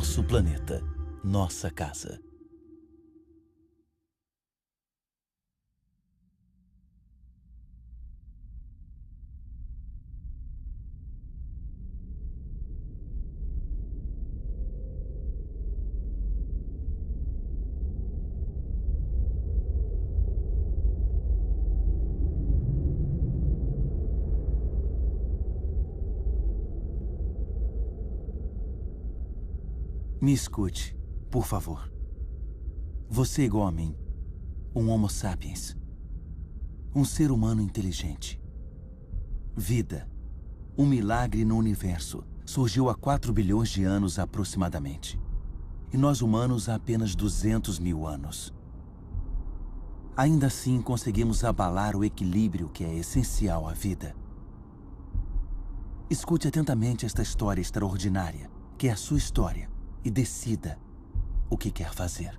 Nosso planeta, nossa casa. Me escute, por favor. Você é igual a mim, um Homo sapiens, um ser humano inteligente. Vida, um milagre no universo, surgiu há 4 bilhões de anos aproximadamente. E nós humanos há apenas 200 mil anos. Ainda assim, conseguimos abalar o equilíbrio que é essencial à vida. Escute atentamente esta história extraordinária, que é a sua história, e decida o que quer fazer.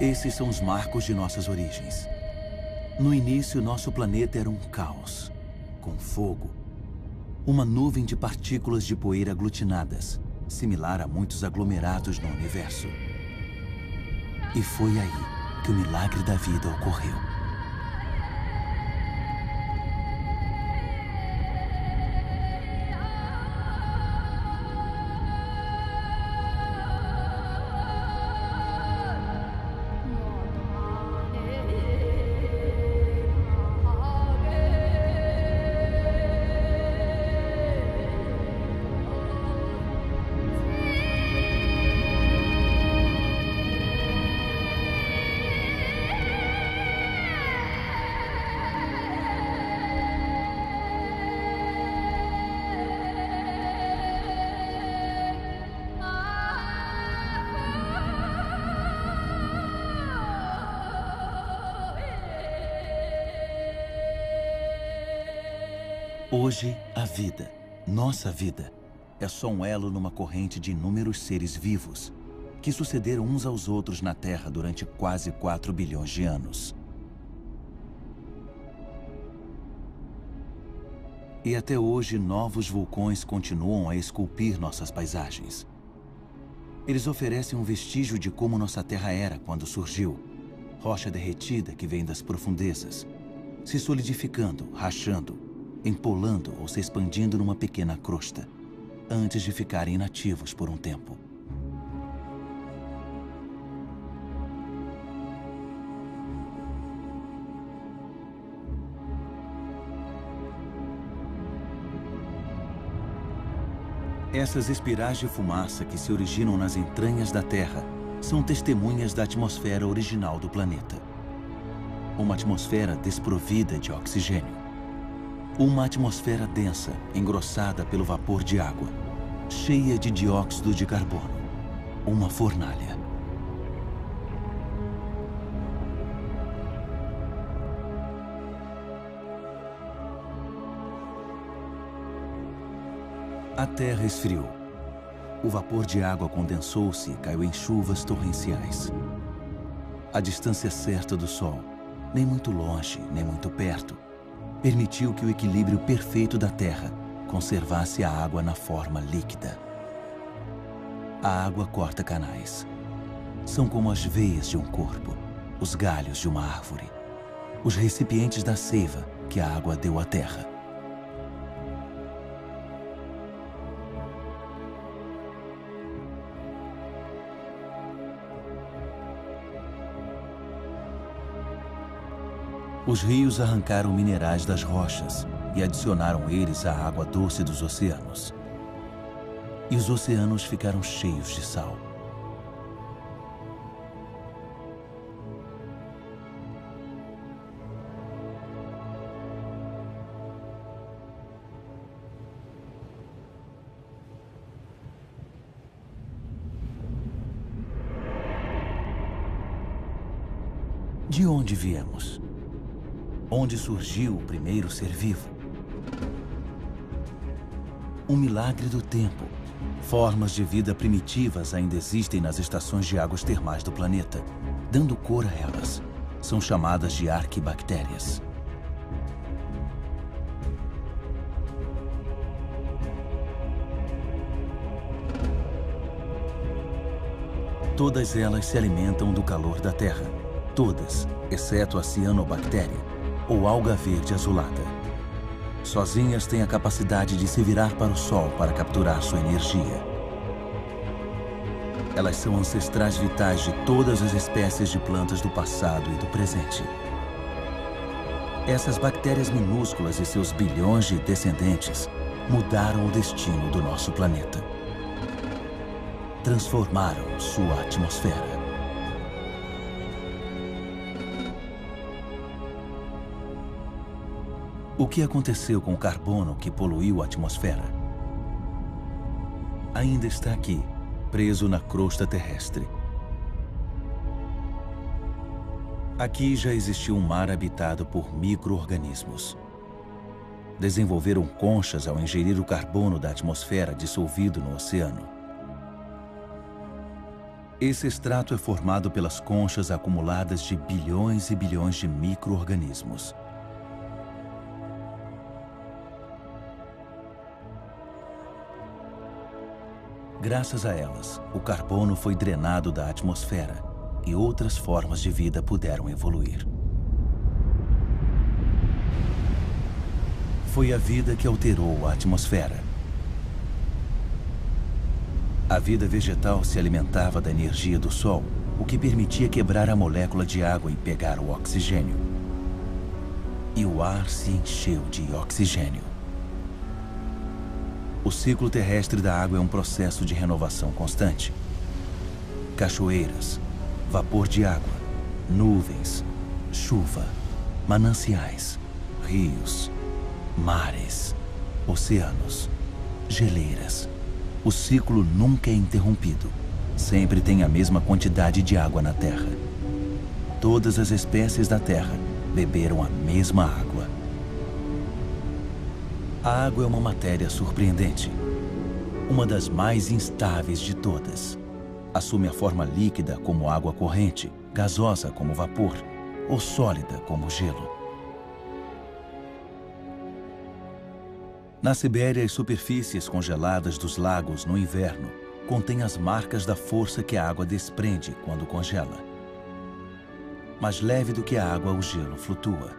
Esses são os marcos de nossas origens. No início, nosso planeta era um caos, com fogo, uma nuvem de partículas de poeira aglutinadas, similar a muitos aglomerados no universo. E foi aí que o milagre da vida ocorreu. Hoje, a vida, nossa vida, é só um elo numa corrente de inúmeros seres vivos que sucederam uns aos outros na Terra durante quase 4 bilhões de anos. E até hoje, novos vulcões continuam a esculpir nossas paisagens. Eles oferecem um vestígio de como nossa Terra era quando surgiu. Rocha derretida que vem das profundezas, se solidificando, rachando, empolando ou se expandindo numa pequena crosta, antes de ficarem inativos por um tempo. Essas espirais de fumaça que se originam nas entranhas da Terra são testemunhas da atmosfera original do planeta. Uma atmosfera desprovida de oxigênio. Uma atmosfera densa, engrossada pelo vapor de água, cheia de dióxido de carbono. Uma fornalha. A Terra esfriou. O vapor de água condensou-se e caiu em chuvas torrenciais. A distância certa do Sol, nem muito longe, nem muito perto, permitiu que o equilíbrio perfeito da Terra conservasse a água na forma líquida. A água corta canais. São como as veias de um corpo, os galhos de uma árvore, os recipientes da seiva que a água deu à Terra. Os rios arrancaram minerais das rochas e adicionaram eles à água doce dos oceanos. E os oceanos ficaram cheios de sal. De onde viemos? Onde surgiu o primeiro ser vivo? Um milagre do tempo. Formas de vida primitivas ainda existem nas estações de águas termais do planeta, dando cor a elas. São chamadas de arquibactérias. Todas elas se alimentam do calor da Terra. Todas, exceto a cianobactéria, ou alga verde azulada. Sozinhas têm a capacidade de se virar para o Sol para capturar sua energia. Elas são ancestrais vitais de todas as espécies de plantas do passado e do presente. Essas bactérias minúsculas e seus bilhões de descendentes mudaram o destino do nosso planeta. Transformaram sua atmosfera. O que aconteceu com o carbono que poluiu a atmosfera? Ainda está aqui, preso na crosta terrestre. Aqui já existiu um mar habitado por micro-organismos. Desenvolveram conchas ao ingerir o carbono da atmosfera dissolvido no oceano. Esse extrato é formado pelas conchas acumuladas de bilhões e bilhões de micro-organismos. Graças a elas, o carbono foi drenado da atmosfera e outras formas de vida puderam evoluir. Foi a vida que alterou a atmosfera. A vida vegetal se alimentava da energia do Sol, o que permitia quebrar a molécula de água e pegar o oxigênio. E o ar se encheu de oxigênio. O ciclo terrestre da água é um processo de renovação constante. Cachoeiras, vapor de água, nuvens, chuva, mananciais, rios, mares, oceanos, geleiras. O ciclo nunca é interrompido. Sempre tem a mesma quantidade de água na Terra. Todas as espécies da Terra beberam a mesma água. A água é uma matéria surpreendente. Uma das mais instáveis de todas. Assume a forma líquida como água corrente, gasosa como vapor, ou sólida como gelo. Na Sibéria, as superfícies congeladas dos lagos no inverno contêm as marcas da força que a água desprende quando congela. Mais leve do que a água, o gelo flutua.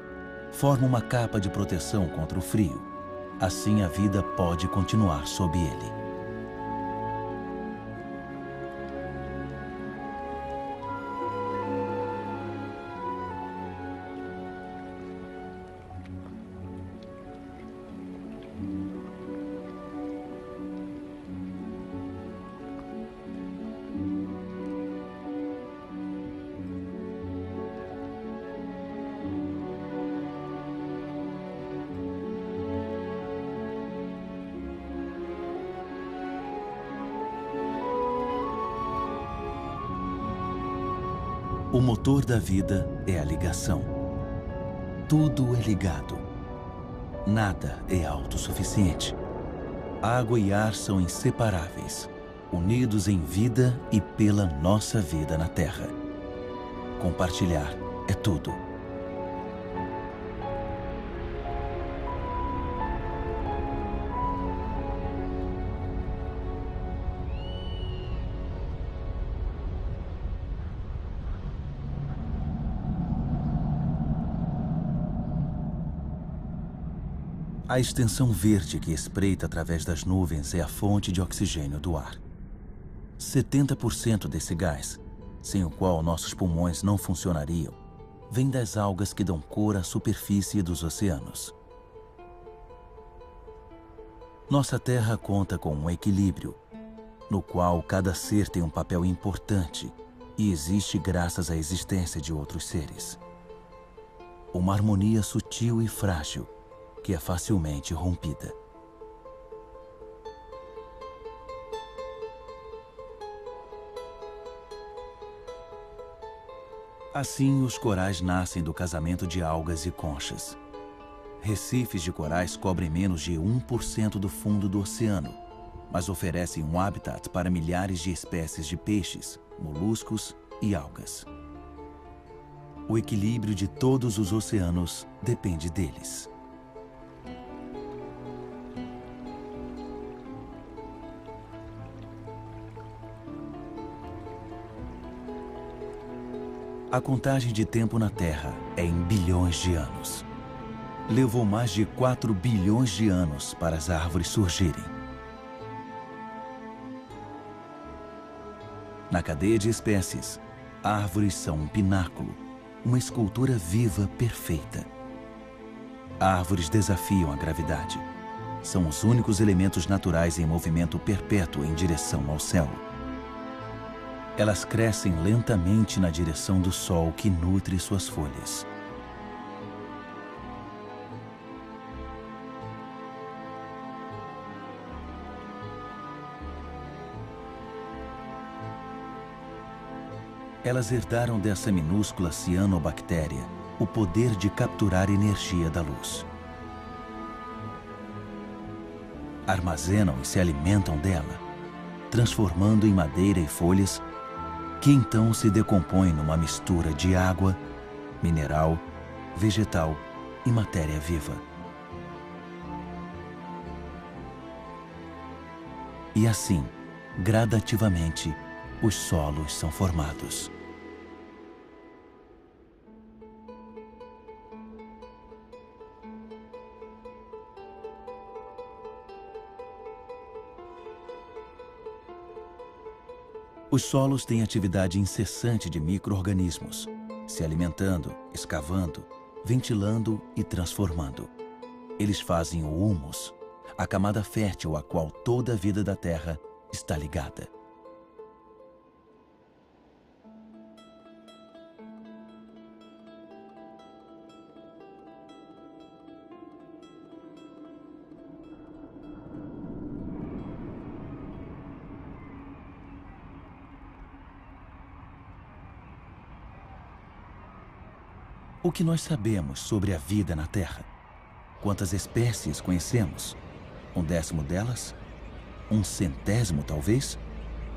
Forma uma capa de proteção contra o frio. Assim, a vida pode continuar sob ele. O motor da vida é a ligação. Tudo é ligado. Nada é autossuficiente. Água e ar são inseparáveis, unidos em vida e pela nossa vida na Terra. Compartilhar é tudo. A extensão verde que espreita através das nuvens é a fonte de oxigênio do ar. 70% desse gás, sem o qual nossos pulmões não funcionariam, vem das algas que dão cor à superfície dos oceanos. Nossa Terra conta com um equilíbrio, no qual cada ser tem um papel importante e existe graças à existência de outros seres. Uma harmonia sutil e frágil, que é facilmente rompida. Assim, os corais nascem do casamento de algas e conchas. Recifes de corais cobrem menos de 1% do fundo do oceano, mas oferecem um habitat para milhares de espécies de peixes, moluscos e algas. O equilíbrio de todos os oceanos depende deles. A contagem de tempo na Terra é em bilhões de anos. Levou mais de 4 bilhões de anos para as árvores surgirem. Na cadeia de espécies, árvores são um pináculo, uma escultura viva perfeita. Árvores desafiam a gravidade. São os únicos elementos naturais em movimento perpétuo em direção ao céu. Elas crescem lentamente na direção do sol que nutre suas folhas. Elas herdaram dessa minúscula cianobactéria o poder de capturar energia da luz. Armazenam e se alimentam dela, transformando em madeira e folhas que então se decompõem numa mistura de água, mineral, vegetal e matéria viva. E assim, gradativamente, os solos são formados. Os solos têm atividade incessante de micro-organismos, se alimentando, escavando, ventilando e transformando. Eles fazem o humus, a camada fértil a qual toda a vida da Terra está ligada. O que nós sabemos sobre a vida na Terra? Quantas espécies conhecemos? 1/10 delas? 1/100, talvez?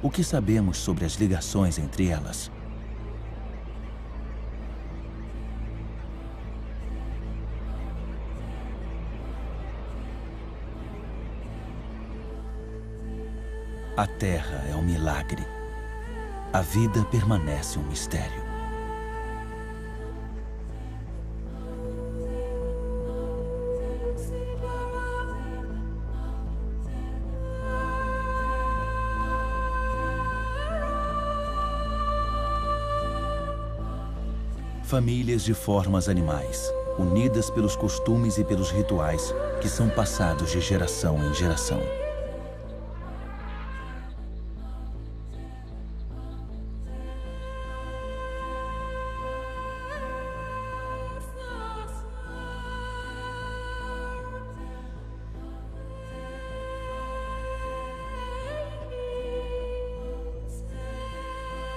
O que sabemos sobre as ligações entre elas? A Terra é um milagre. A vida permanece um mistério. Famílias de formas animais, unidas pelos costumes e pelos rituais que são passados de geração em geração.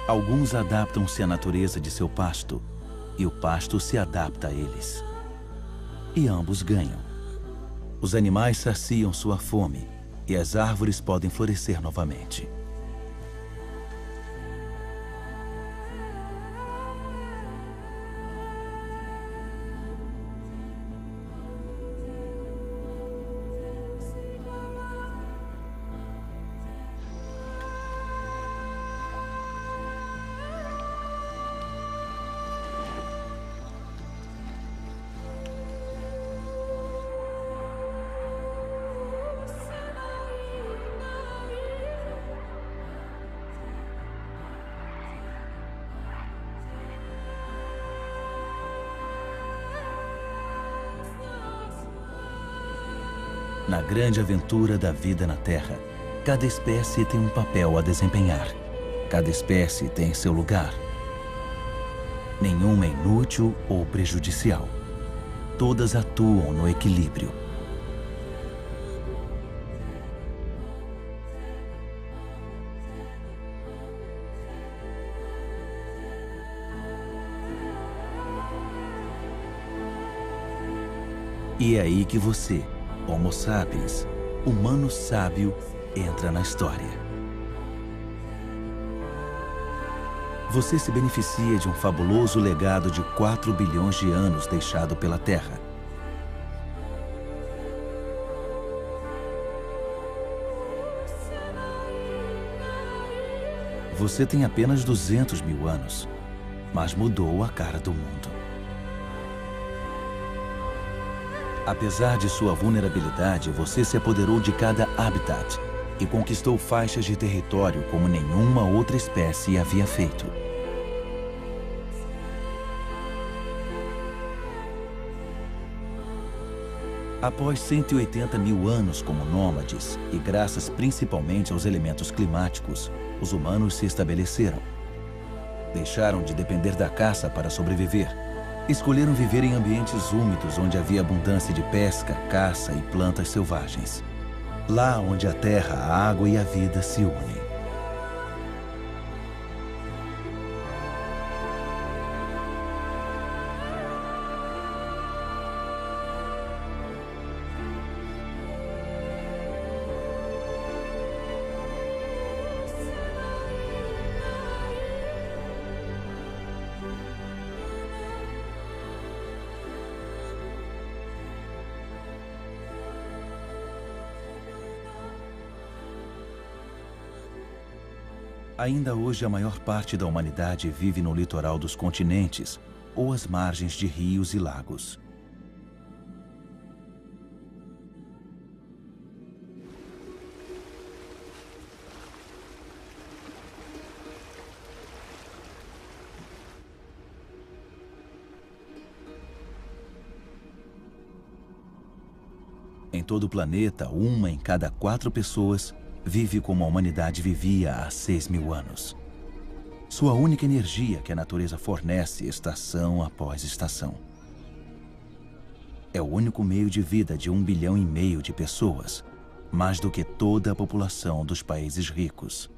Alguns adaptam-se à natureza de seu pasto, e o pasto se adapta a eles. E ambos ganham. Os animais saciam sua fome e as árvores podem florescer novamente. Na grande aventura da vida na Terra, cada espécie tem um papel a desempenhar. Cada espécie tem seu lugar. Nenhuma é inútil ou prejudicial. Todas atuam no equilíbrio. E é aí que você, Homo sapiens, humano sábio, entra na história. Você se beneficia de um fabuloso legado de 4 bilhões de anos deixado pela Terra. Você tem apenas 200 mil anos, mas mudou a cara do mundo. Apesar de sua vulnerabilidade, você se apoderou de cada habitat e conquistou faixas de território como nenhuma outra espécie havia feito. Após 180 mil anos como nômades, e graças principalmente aos elementos climáticos, os humanos se estabeleceram. Deixaram de depender da caça para sobreviver. Escolheram viver em ambientes úmidos onde havia abundância de pesca, caça e plantas selvagens. Lá onde a terra, a água e a vida se unem. Ainda hoje, a maior parte da humanidade vive no litoral dos continentes ou às margens de rios e lagos. Em todo o planeta, 1 em cada 4 pessoas vive como a humanidade vivia há 6 mil anos. Sua única energia que a natureza fornece estação após estação. É o único meio de vida de 1,5 bilhão de pessoas, mais do que toda a população dos países ricos.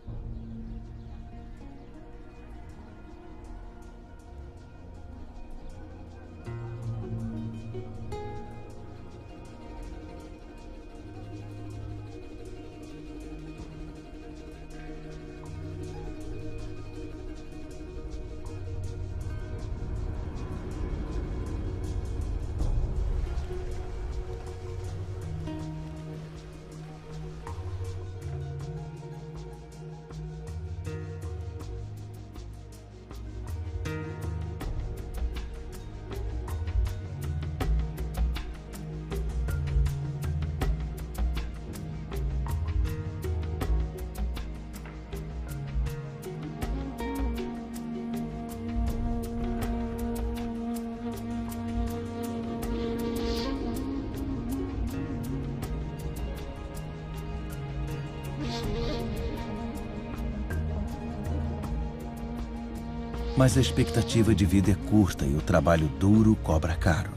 Mas a expectativa de vida é curta e o trabalho duro cobra caro.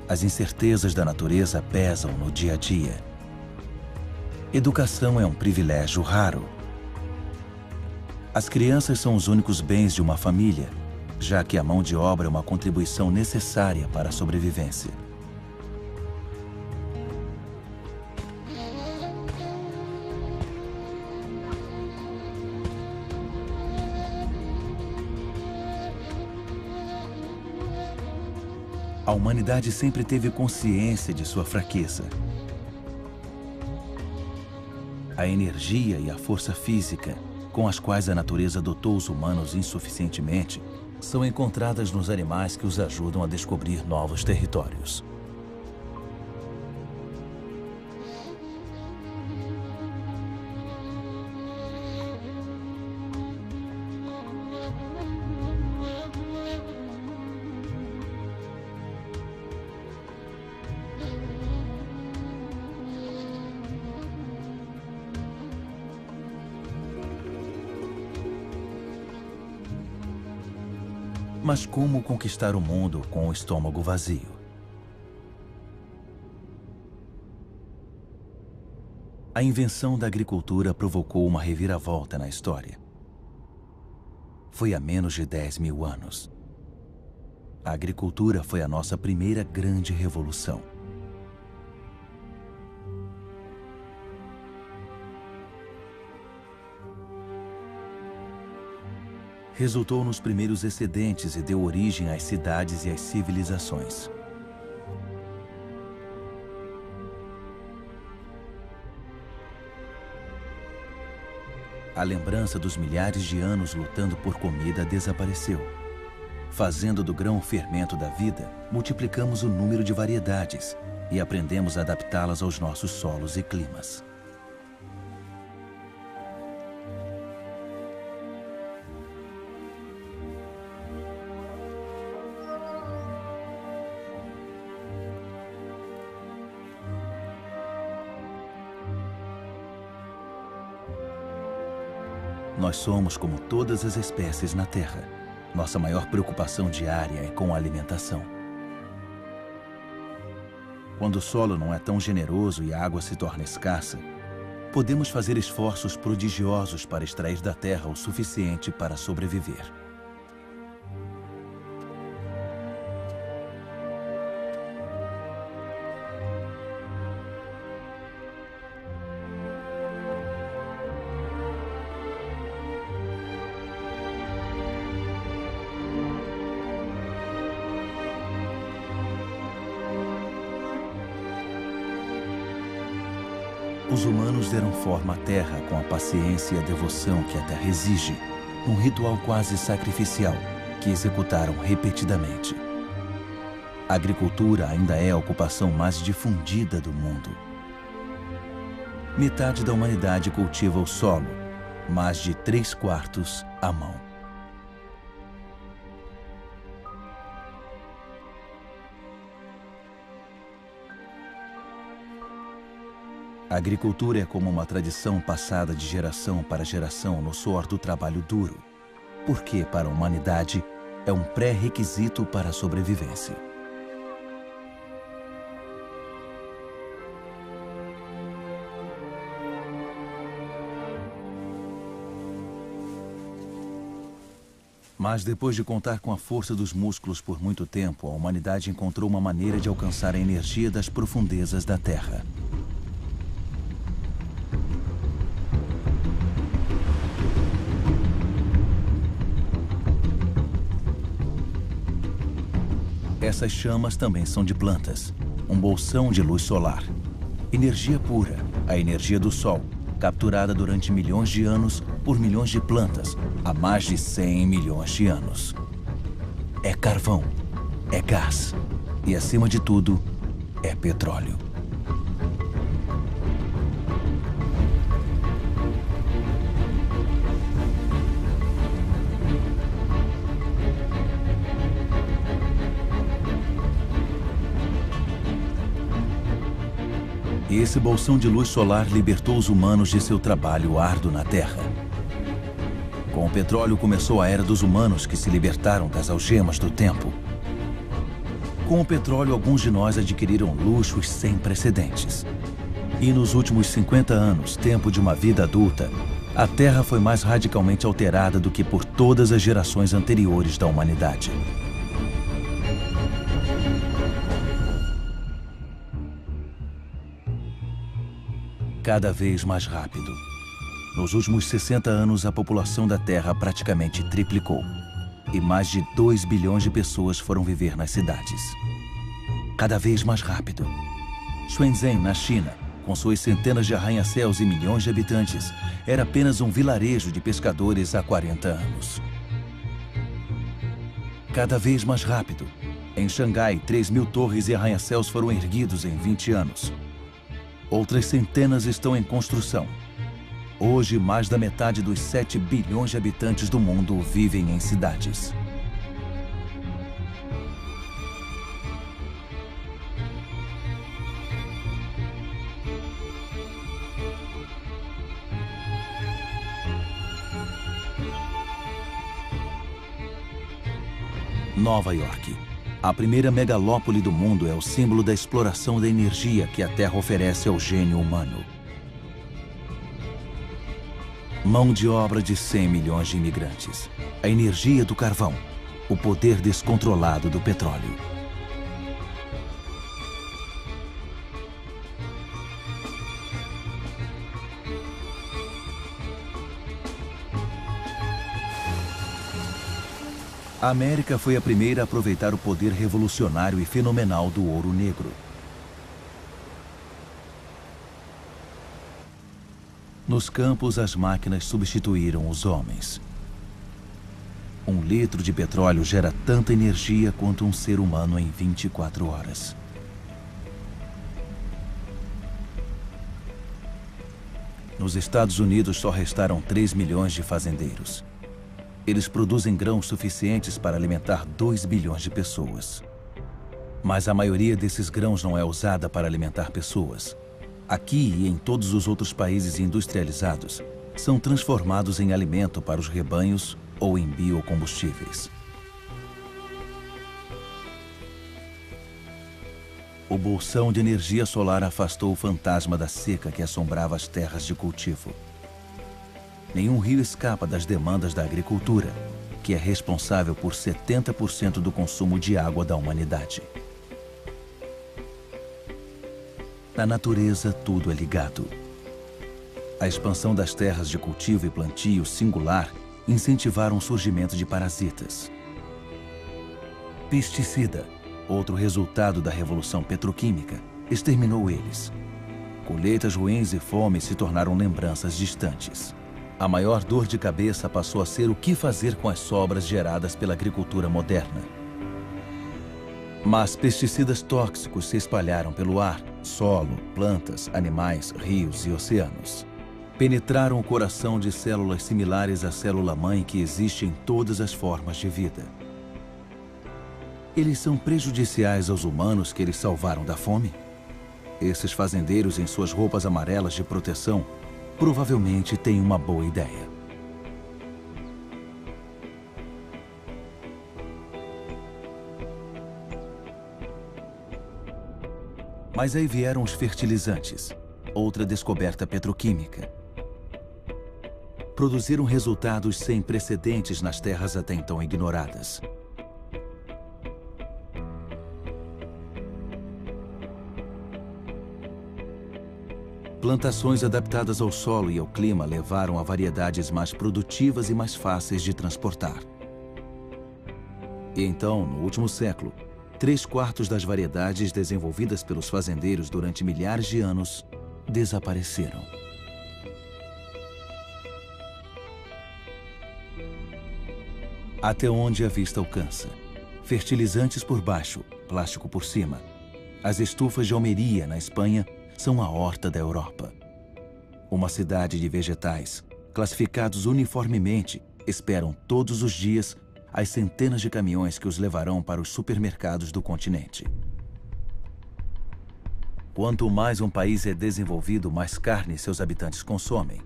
As incertezas da natureza pesam no dia a dia. Educação é um privilégio raro. As crianças são os únicos bens de uma família, já que a mão de obra é uma contribuição necessária para a sobrevivência. A humanidade sempre teve consciência de sua fraqueza. A energia e a força física, com as quais a natureza dotou os humanos insuficientemente, são encontradas nos animais que os ajudam a descobrir novos territórios. Mas como conquistar o mundo com o estômago vazio? A invenção da agricultura provocou uma reviravolta na história. Foi há menos de 10 mil anos. A agricultura foi a nossa primeira grande revolução. Resultou nos primeiros excedentes e deu origem às cidades e às civilizações. A lembrança dos milhares de anos lutando por comida desapareceu. Fazendo do grão o fermento da vida, multiplicamos o número de variedades e aprendemos a adaptá-las aos nossos solos e climas. Nós somos como todas as espécies na Terra. Nossa maior preocupação diária é com a alimentação. Quando o solo não é tão generoso e a água se torna escassa, podemos fazer esforços prodigiosos para extrair da terra o suficiente para sobreviver. Os humanos deram forma à terra com a paciência e a devoção que a terra exige, num ritual quase sacrificial que executaram repetidamente. A agricultura ainda é a ocupação mais difundida do mundo. Metade da humanidade cultiva o solo, mais de 3/4 à mão. A agricultura é como uma tradição passada de geração para geração no suor do trabalho duro, porque, para a humanidade, é um pré-requisito para a sobrevivência. Mas depois de contar com a força dos músculos por muito tempo, a humanidade encontrou uma maneira de alcançar a energia das profundezas da Terra. Essas chamas também são de plantas, um bolsão de luz solar. Energia pura, a energia do Sol, capturada durante milhões de anos por milhões de plantas, há mais de 100 milhões de anos. É carvão, é gás e, acima de tudo, é petróleo. E esse bolsão de luz solar libertou os humanos de seu trabalho árduo na Terra. Com o petróleo começou a era dos humanos que se libertaram das algemas do tempo. Com o petróleo, alguns de nós adquiriram luxos sem precedentes. E nos últimos 50 anos, tempo de uma vida adulta, a Terra foi mais radicalmente alterada do que por todas as gerações anteriores da humanidade. Cada vez mais rápido. Nos últimos 60 anos, a população da Terra praticamente triplicou. E mais de 2 bilhões de pessoas foram viver nas cidades. Cada vez mais rápido. Shenzhen, na China, com suas centenas de arranha-céus e milhões de habitantes, era apenas um vilarejo de pescadores há 40 anos. Cada vez mais rápido. Em Xangai, 3.000 torres e arranha-céus foram erguidos em 20 anos. Outras centenas estão em construção. Hoje, mais da metade dos 7 bilhões de habitantes do mundo vivem em cidades. Nova York. A primeira megalópole do mundo é o símbolo da exploração da energia que a Terra oferece ao gênio humano. Mão de obra de 100 milhões de imigrantes. A energia do carvão. o poder descontrolado do petróleo. A América foi a primeira a aproveitar o poder revolucionário e fenomenal do ouro negro. Nos campos, as máquinas substituíram os homens. 1 litro de petróleo gera tanta energia quanto um ser humano em 24 horas. Nos Estados Unidos só restaram 3 milhões de fazendeiros. Eles produzem grãos suficientes para alimentar 2 bilhões de pessoas. Mas a maioria desses grãos não é usada para alimentar pessoas. Aqui e em todos os outros países industrializados, são transformados em alimento para os rebanhos ou em biocombustíveis. O bolsão de energia solar afastou o fantasma da seca que assombrava as terras de cultivo. Nenhum rio escapa das demandas da agricultura, que é responsável por 70% do consumo de água da humanidade. Na natureza, tudo é ligado. A expansão das terras de cultivo e plantio singular incentivaram o surgimento de parasitas. Pesticida, outro resultado da revolução petroquímica, exterminou eles. Colheitas ruins e fome se tornaram lembranças distantes. A maior dor de cabeça passou a ser o que fazer com as sobras geradas pela agricultura moderna. Mas pesticidas tóxicos se espalharam pelo ar, solo, plantas, animais, rios e oceanos. Penetraram o coração de células similares à célula-mãe que existe em todas as formas de vida. Eles são prejudiciais aos humanos que eles salvaram da fome? Esses fazendeiros em suas roupas amarelas de proteção provavelmente têm uma boa ideia. Mas aí vieram os fertilizantes, outra descoberta petroquímica. Produziram resultados sem precedentes nas terras até então ignoradas. Plantações adaptadas ao solo e ao clima levaram a variedades mais produtivas e mais fáceis de transportar. E então, no último século, 3/4 das variedades desenvolvidas pelos fazendeiros durante milhares de anos desapareceram. Até onde a vista alcança. Fertilizantes por baixo, plástico por cima. As estufas de Almeria, na Espanha, são a horta da Europa. Uma cidade de vegetais, classificados uniformemente, esperam todos os dias as centenas de caminhões que os levarão para os supermercados do continente. Quanto mais um país é desenvolvido, mais carne seus habitantes consomem.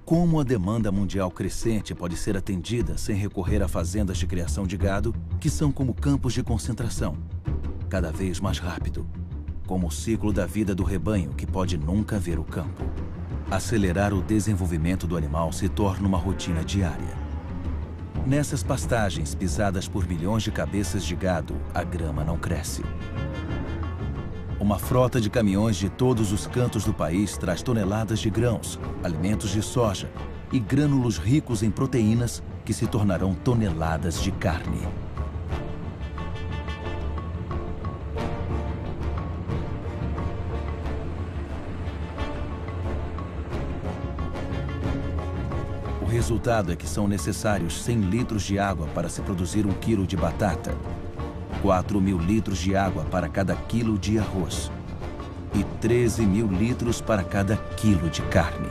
Como a demanda mundial crescente pode ser atendida sem recorrer a fazendas de criação de gado, que são como campos de concentração, cada vez mais rápido, como o ciclo da vida do rebanho que pode nunca ver o campo. Acelerar o desenvolvimento do animal se torna uma rotina diária. Nessas pastagens pisadas por milhões de cabeças de gado, a grama não cresce. Uma frota de caminhões de todos os cantos do país traz toneladas de grãos, alimentos de soja e grânulos ricos em proteínas que se tornarão toneladas de carne. O resultado é que são necessários 100 litros de água para se produzir 1 quilo de batata, 4.000 litros de água para cada quilo de arroz e 13.000 litros para cada quilo de carne.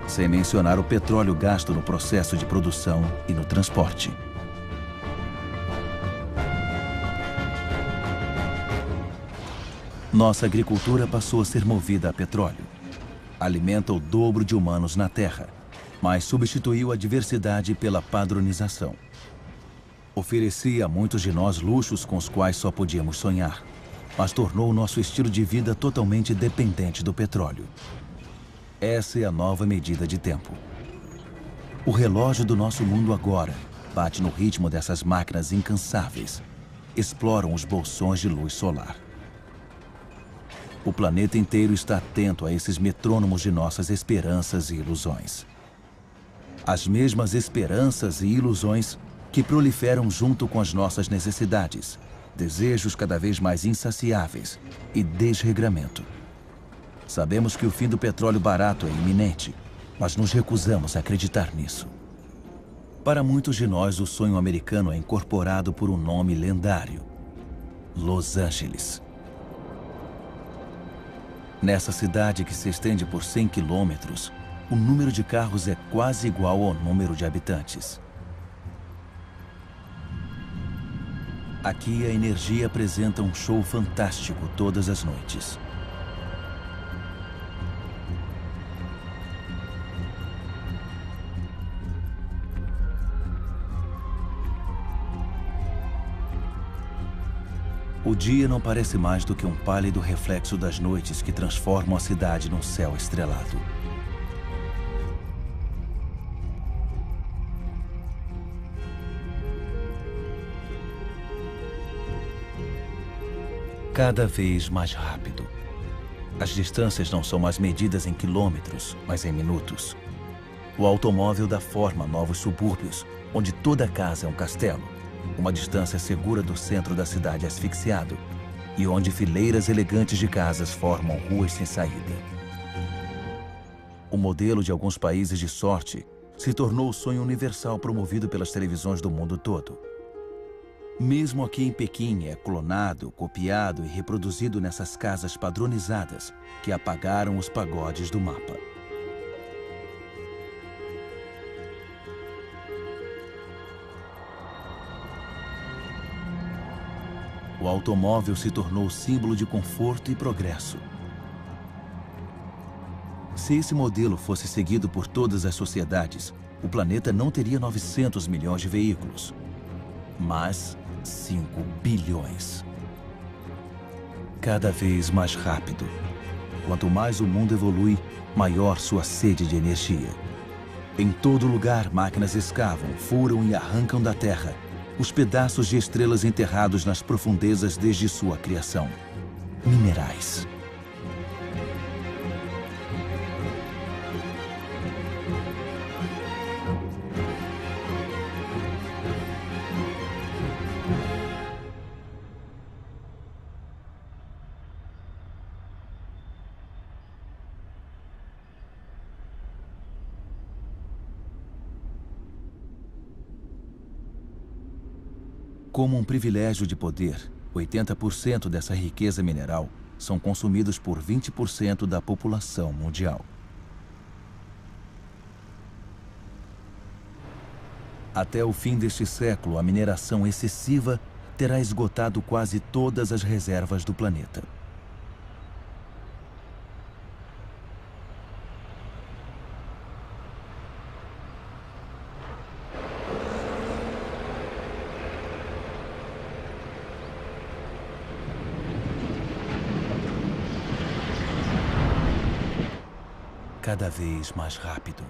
Sem mencionar o petróleo gasto no processo de produção e no transporte. Nossa agricultura passou a ser movida a petróleo. Alimenta o dobro de humanos na Terra, mas substituiu a diversidade pela padronização. Oferecia a muitos de nós luxos com os quais só podíamos sonhar, mas tornou o nosso estilo de vida totalmente dependente do petróleo. Essa é a nova medida de tempo. O relógio do nosso mundo agora bate no ritmo dessas máquinas incansáveis, exploram os bolsões de luz solar. O planeta inteiro está atento a esses metrônomos de nossas esperanças e ilusões. As mesmas esperanças e ilusões que proliferam junto com as nossas necessidades, desejos cada vez mais insaciáveis e desregramento. Sabemos que o fim do petróleo barato é iminente, mas nos recusamos a acreditar nisso. Para muitos de nós, o sonho americano é incorporado por um nome lendário: Los Angeles. Nessa cidade que se estende por 100 quilômetros, o número de carros é quase igual ao número de habitantes. Aqui a energia apresenta um show fantástico todas as noites. O dia não parece mais do que um pálido reflexo das noites que transformam a cidade num céu estrelado. Cada vez mais rápido. As distâncias não são mais medidas em quilômetros, mas em minutos. O automóvel dá forma a novos subúrbios, onde toda casa é um castelo. Uma distância segura do centro da cidade asfixiado, e onde fileiras elegantes de casas formam ruas sem saída. O modelo de alguns países de sorte se tornou o sonho universal promovido pelas televisões do mundo todo. Mesmo aqui em Pequim é clonado, copiado e reproduzido nessas casas padronizadas que apagaram os pagodes do mapa. O automóvel se tornou símbolo de conforto e progresso. Se esse modelo fosse seguido por todas as sociedades, o planeta não teria 900 milhões de veículos, mas 5 bilhões. Cada vez mais rápido. Quanto mais o mundo evolui, maior sua sede de energia. Em todo lugar, máquinas escavam, furam e arrancam da Terra os pedaços de estrelas enterrados nas profundezas desde sua criação. Minerais. Como um privilégio de poder, 80% dessa riqueza mineral são consumidos por 20% da população mundial. Até o fim deste século, a mineração excessiva terá esgotado quase todas as reservas do planeta. Cada vez mais rápido.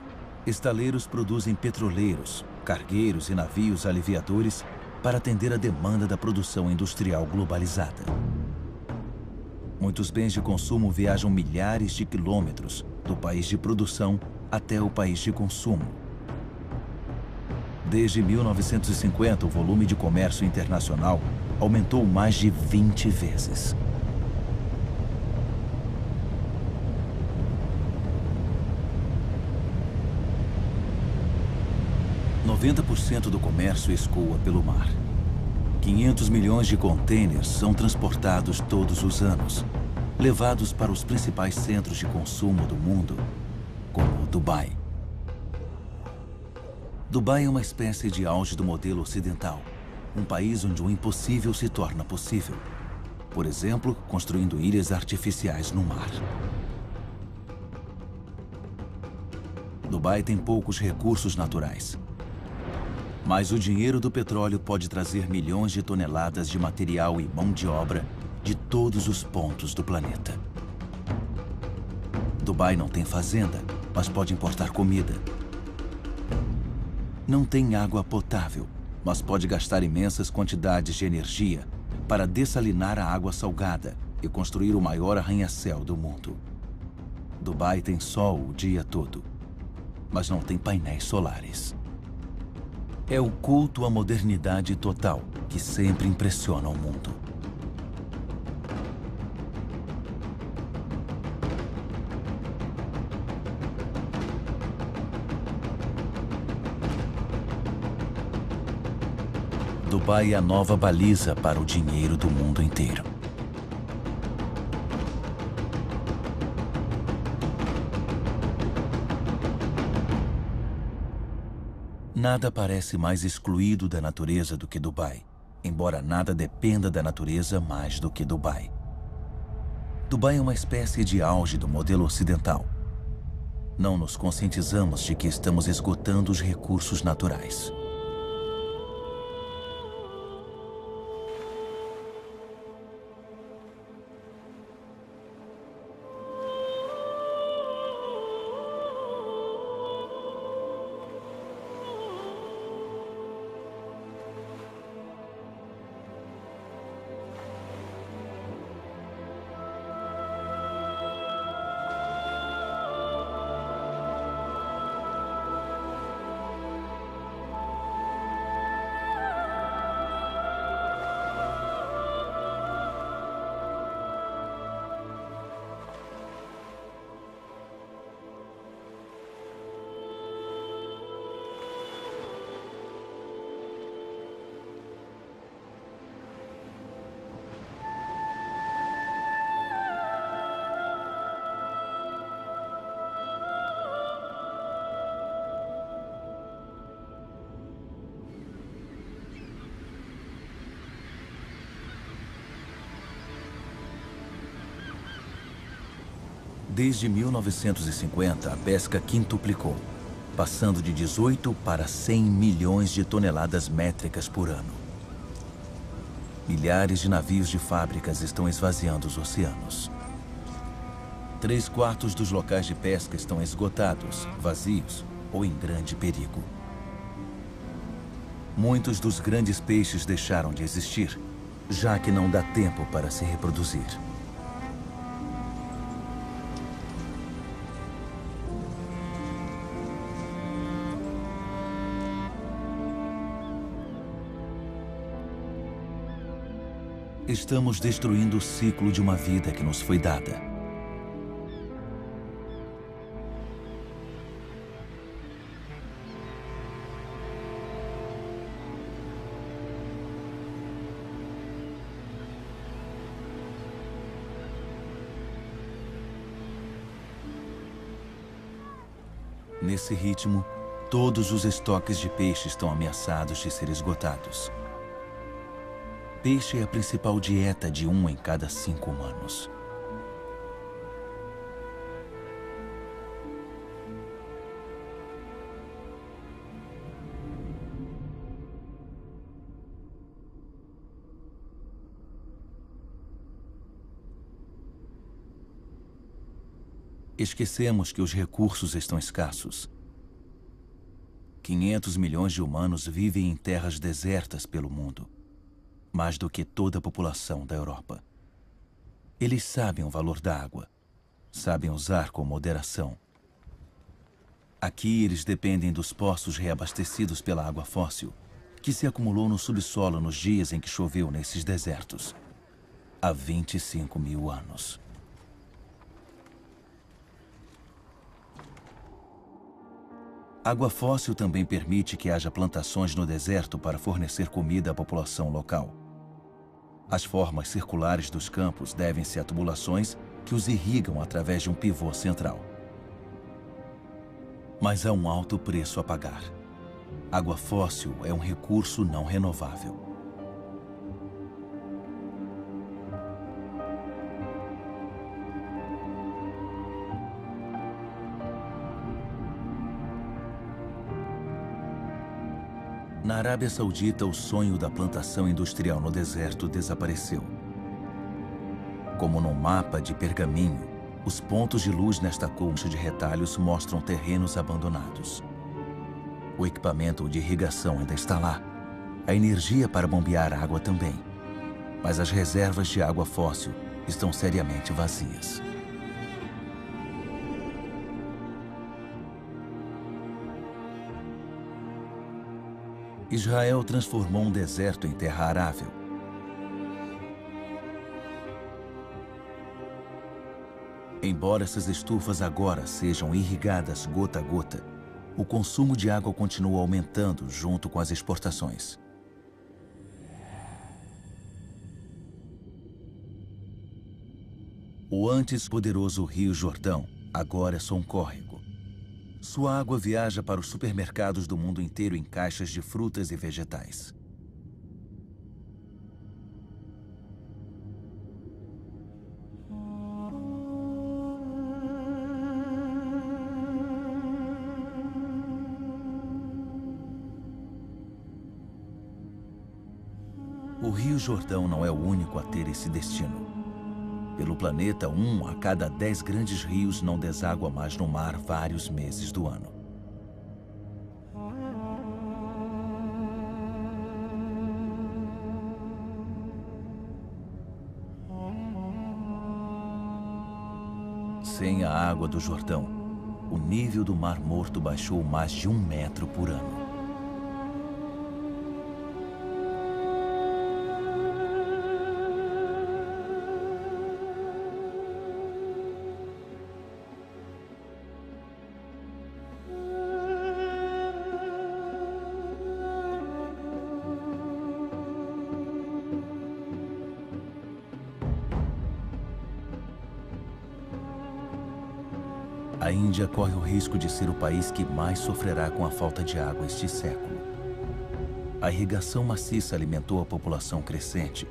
Estaleiros produzem petroleiros, cargueiros e navios aliviadores para atender a demanda da produção industrial globalizada. Muitos bens de consumo viajam milhares de quilômetros do país de produção até o país de consumo. Desde 1950, o volume de comércio internacional aumentou mais de 20 vezes. 90% do comércio escoa pelo mar. 500 milhões de contêineres são transportados todos os anos, levados para os principais centros de consumo do mundo, como Dubai. Dubai é uma espécie de auge do modelo ocidental, um país onde o impossível se torna possível. Por exemplo, construindo ilhas artificiais no mar. Dubai tem poucos recursos naturais. Mas o dinheiro do petróleo pode trazer milhões de toneladas de material e mão de obra de todos os pontos do planeta. Dubai não tem fazenda, mas pode importar comida. Não tem água potável, mas pode gastar imensas quantidades de energia para dessalinar a água salgada e construir o maior arranha-céu do mundo. Dubai tem sol o dia todo, mas não tem painéis solares. É o culto à modernidade total que sempre impressiona o mundo. Dubai é a nova baliza para o dinheiro do mundo inteiro. Nada parece mais excluído da natureza do que Dubai, embora nada dependa da natureza mais do que Dubai. Dubai é uma espécie de auge do modelo ocidental. Não nos conscientizamos de que estamos esgotando os recursos naturais. Desde 1950, a pesca quintuplicou, passando de 18 para 100 milhões de toneladas métricas por ano. Milhares de navios de fábricas estão esvaziando os oceanos. 3/4 dos locais de pesca estão esgotados, vazios ou em grande perigo. Muitos dos grandes peixes deixaram de existir, já que não dá tempo para se reproduzir. Estamos destruindo o ciclo de uma vida que nos foi dada. Nesse ritmo, todos os estoques de peixe estão ameaçados de ser esgotados. Peixe é a principal dieta de 1 em cada 5 humanos. Esquecemos que os recursos estão escassos. 500 milhões de humanos vivem em terras desertas pelo mundo, mais do que toda a população da Europa. Eles sabem o valor da água, sabem usar com moderação. Aqui eles dependem dos poços reabastecidos pela água fóssil, que se acumulou no subsolo nos dias em que choveu nesses desertos, há 25 mil anos. Água fóssil também permite que haja plantações no deserto para fornecer comida à população local. As formas circulares dos campos devem-se a tubulações que os irrigam através de um pivô central. Mas há um alto preço a pagar. Água fóssil é um recurso não renovável. Na Arábia Saudita, o sonho da plantação industrial no deserto desapareceu. Como num mapa de pergaminho, os pontos de luz nesta concha de retalhos mostram terrenos abandonados. O equipamento de irrigação ainda está lá, A energia para bombear água também. Mas as reservas de água fóssil estão seriamente vazias. Israel transformou um deserto em terra arável. Embora essas estufas agora sejam irrigadas gota a gota, o consumo de água continua aumentando junto com as exportações. O antes poderoso Rio Jordão agora é só um córrego. Sua água viaja para os supermercados do mundo inteiro em caixas de frutas e vegetais. O Rio Jordão não é o único a ter esse destino. Pelo planeta, 1 a cada 10 grandes rios não deságua mais no mar vários meses do ano. Sem a água do Jordão, o nível do Mar Morto baixou mais de 1 metro por ano. A Índia corre o risco de ser o país que mais sofrerá com a falta de água este século. A irrigação maciça alimentou a população crescente.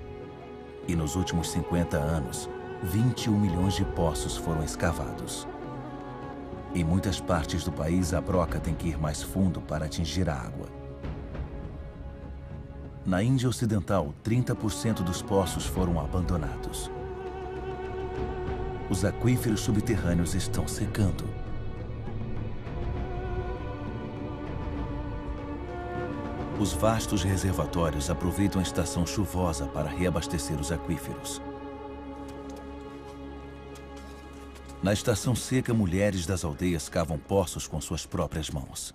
E nos últimos 50 anos, 21 milhões de poços foram escavados. Em muitas partes do país, a broca tem que ir mais fundo para atingir a água. Na Índia Ocidental, 30% dos poços foram abandonados. Os aquíferos subterrâneos estão secando. Os vastos reservatórios aproveitam a estação chuvosa para reabastecer os aquíferos. Na estação seca, mulheres das aldeias cavam poços com suas próprias mãos.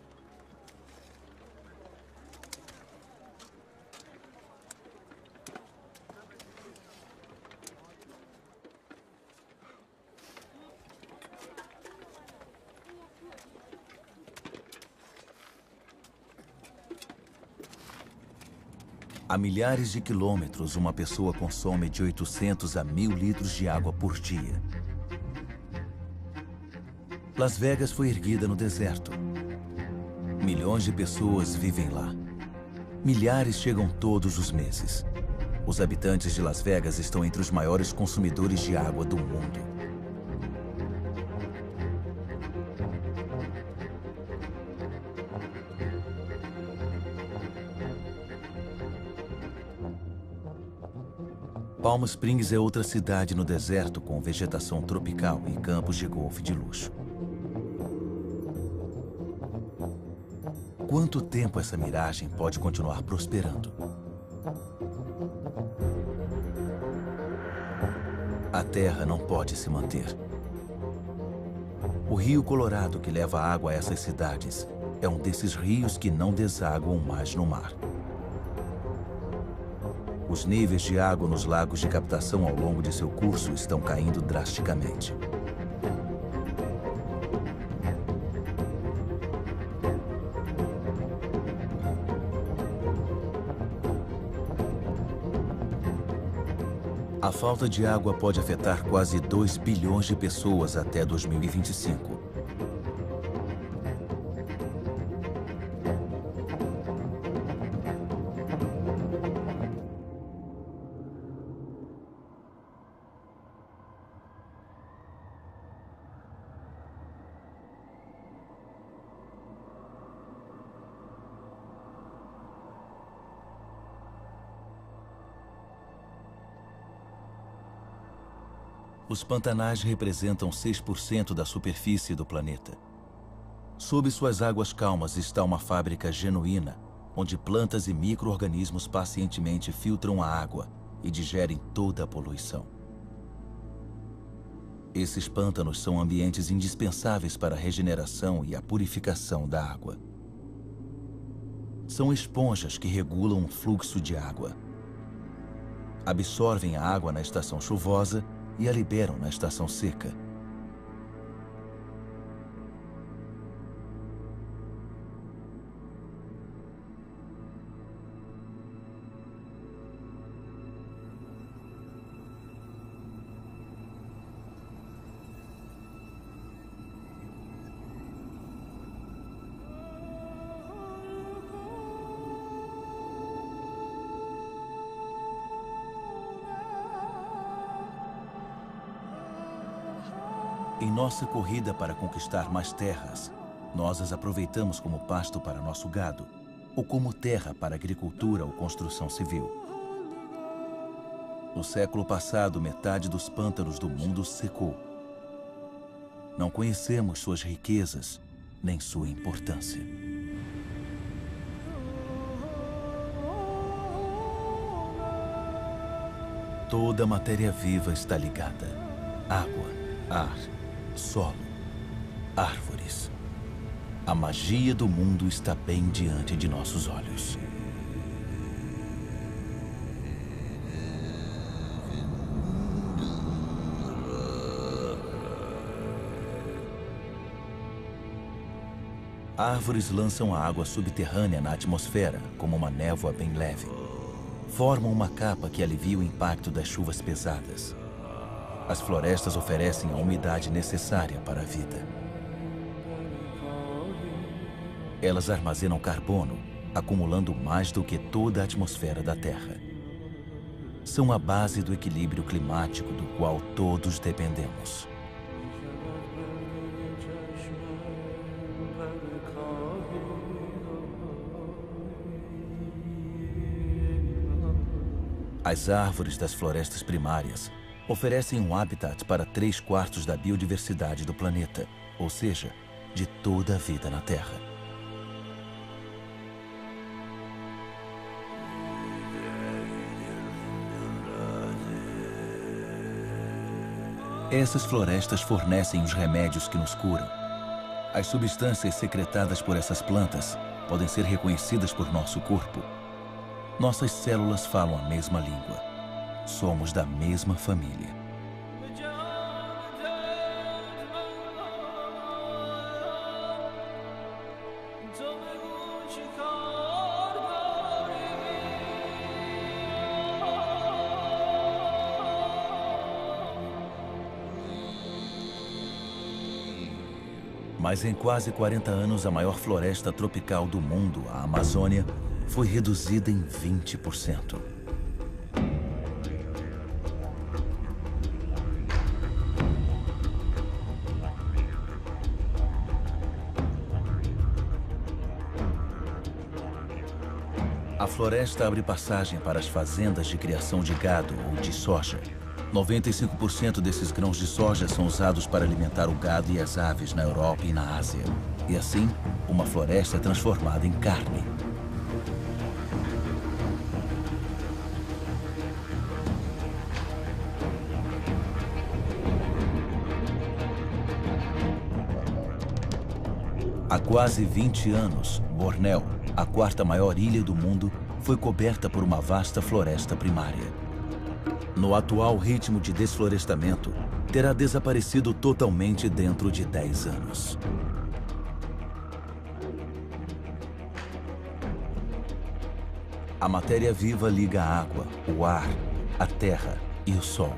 A milhares de quilômetros, uma pessoa consome de 800 a 1.000 litros de água por dia. Las Vegas foi erguida no deserto. Milhões de pessoas vivem lá. Milhares chegam todos os meses. Os habitantes de Las Vegas estão entre os maiores consumidores de água do mundo. Palm Springs é outra cidade no deserto com vegetação tropical e campos de golfe de luxo. Quanto tempo essa miragem pode continuar prosperando? A terra não pode se manter. O rio Colorado, que leva água a essas cidades, é um desses rios que não desaguam mais no mar. Os níveis de água nos lagos de captação ao longo de seu curso estão caindo drasticamente. A falta de água pode afetar quase 2 bilhões de pessoas até 2025. Os pantanais representam 6% da superfície do planeta. Sob suas águas calmas está uma fábrica genuína onde plantas e micro-organismos pacientemente filtram a água e digerem toda a poluição. Esses pântanos são ambientes indispensáveis para a regeneração e a purificação da água. São esponjas que regulam o fluxo de água. Absorvem a água na estação chuvosa e a liberam na estação seca. Em nossa corrida para conquistar mais terras, nós as aproveitamos como pasto para nosso gado, ou como terra para agricultura ou construção civil. No século passado, metade dos pântanos do mundo secou. Não conhecemos suas riquezas, nem sua importância. Toda a matéria viva está ligada. Água, ar, solo, árvores. A magia do mundo está bem diante de nossos olhos. Árvores lançam a água subterrânea na atmosfera como uma névoa bem leve. Formam uma capa que alivia o impacto das chuvas pesadas. As florestas oferecem a umidade necessária para a vida. Elas armazenam carbono, acumulando mais do que toda a atmosfera da Terra. São a base do equilíbrio climático do qual todos dependemos. As árvores das florestas primárias oferecem um habitat para 3/4 da biodiversidade do planeta, ou seja, de toda a vida na Terra. Essas florestas fornecem os remédios que nos curam. As substâncias secretadas por essas plantas podem ser reconhecidas por nosso corpo. Nossas células falam a mesma língua. Somos da mesma família. Mas em quase 40 anos, a maior floresta tropical do mundo, a Amazônia, foi reduzida em 20%. A floresta abre passagem para as fazendas de criação de gado ou de soja. 95% desses grãos de soja são usados para alimentar o gado e as aves na Europa e na Ásia. E assim, uma floresta é transformada em carne. Há quase 20 anos, Bornéu, a 4ª maior ilha do mundo, foi coberta por uma vasta floresta primária. No atual ritmo de desflorestamento, terá desaparecido totalmente dentro de 10 anos. A matéria viva liga a água, o ar, a terra e o sol.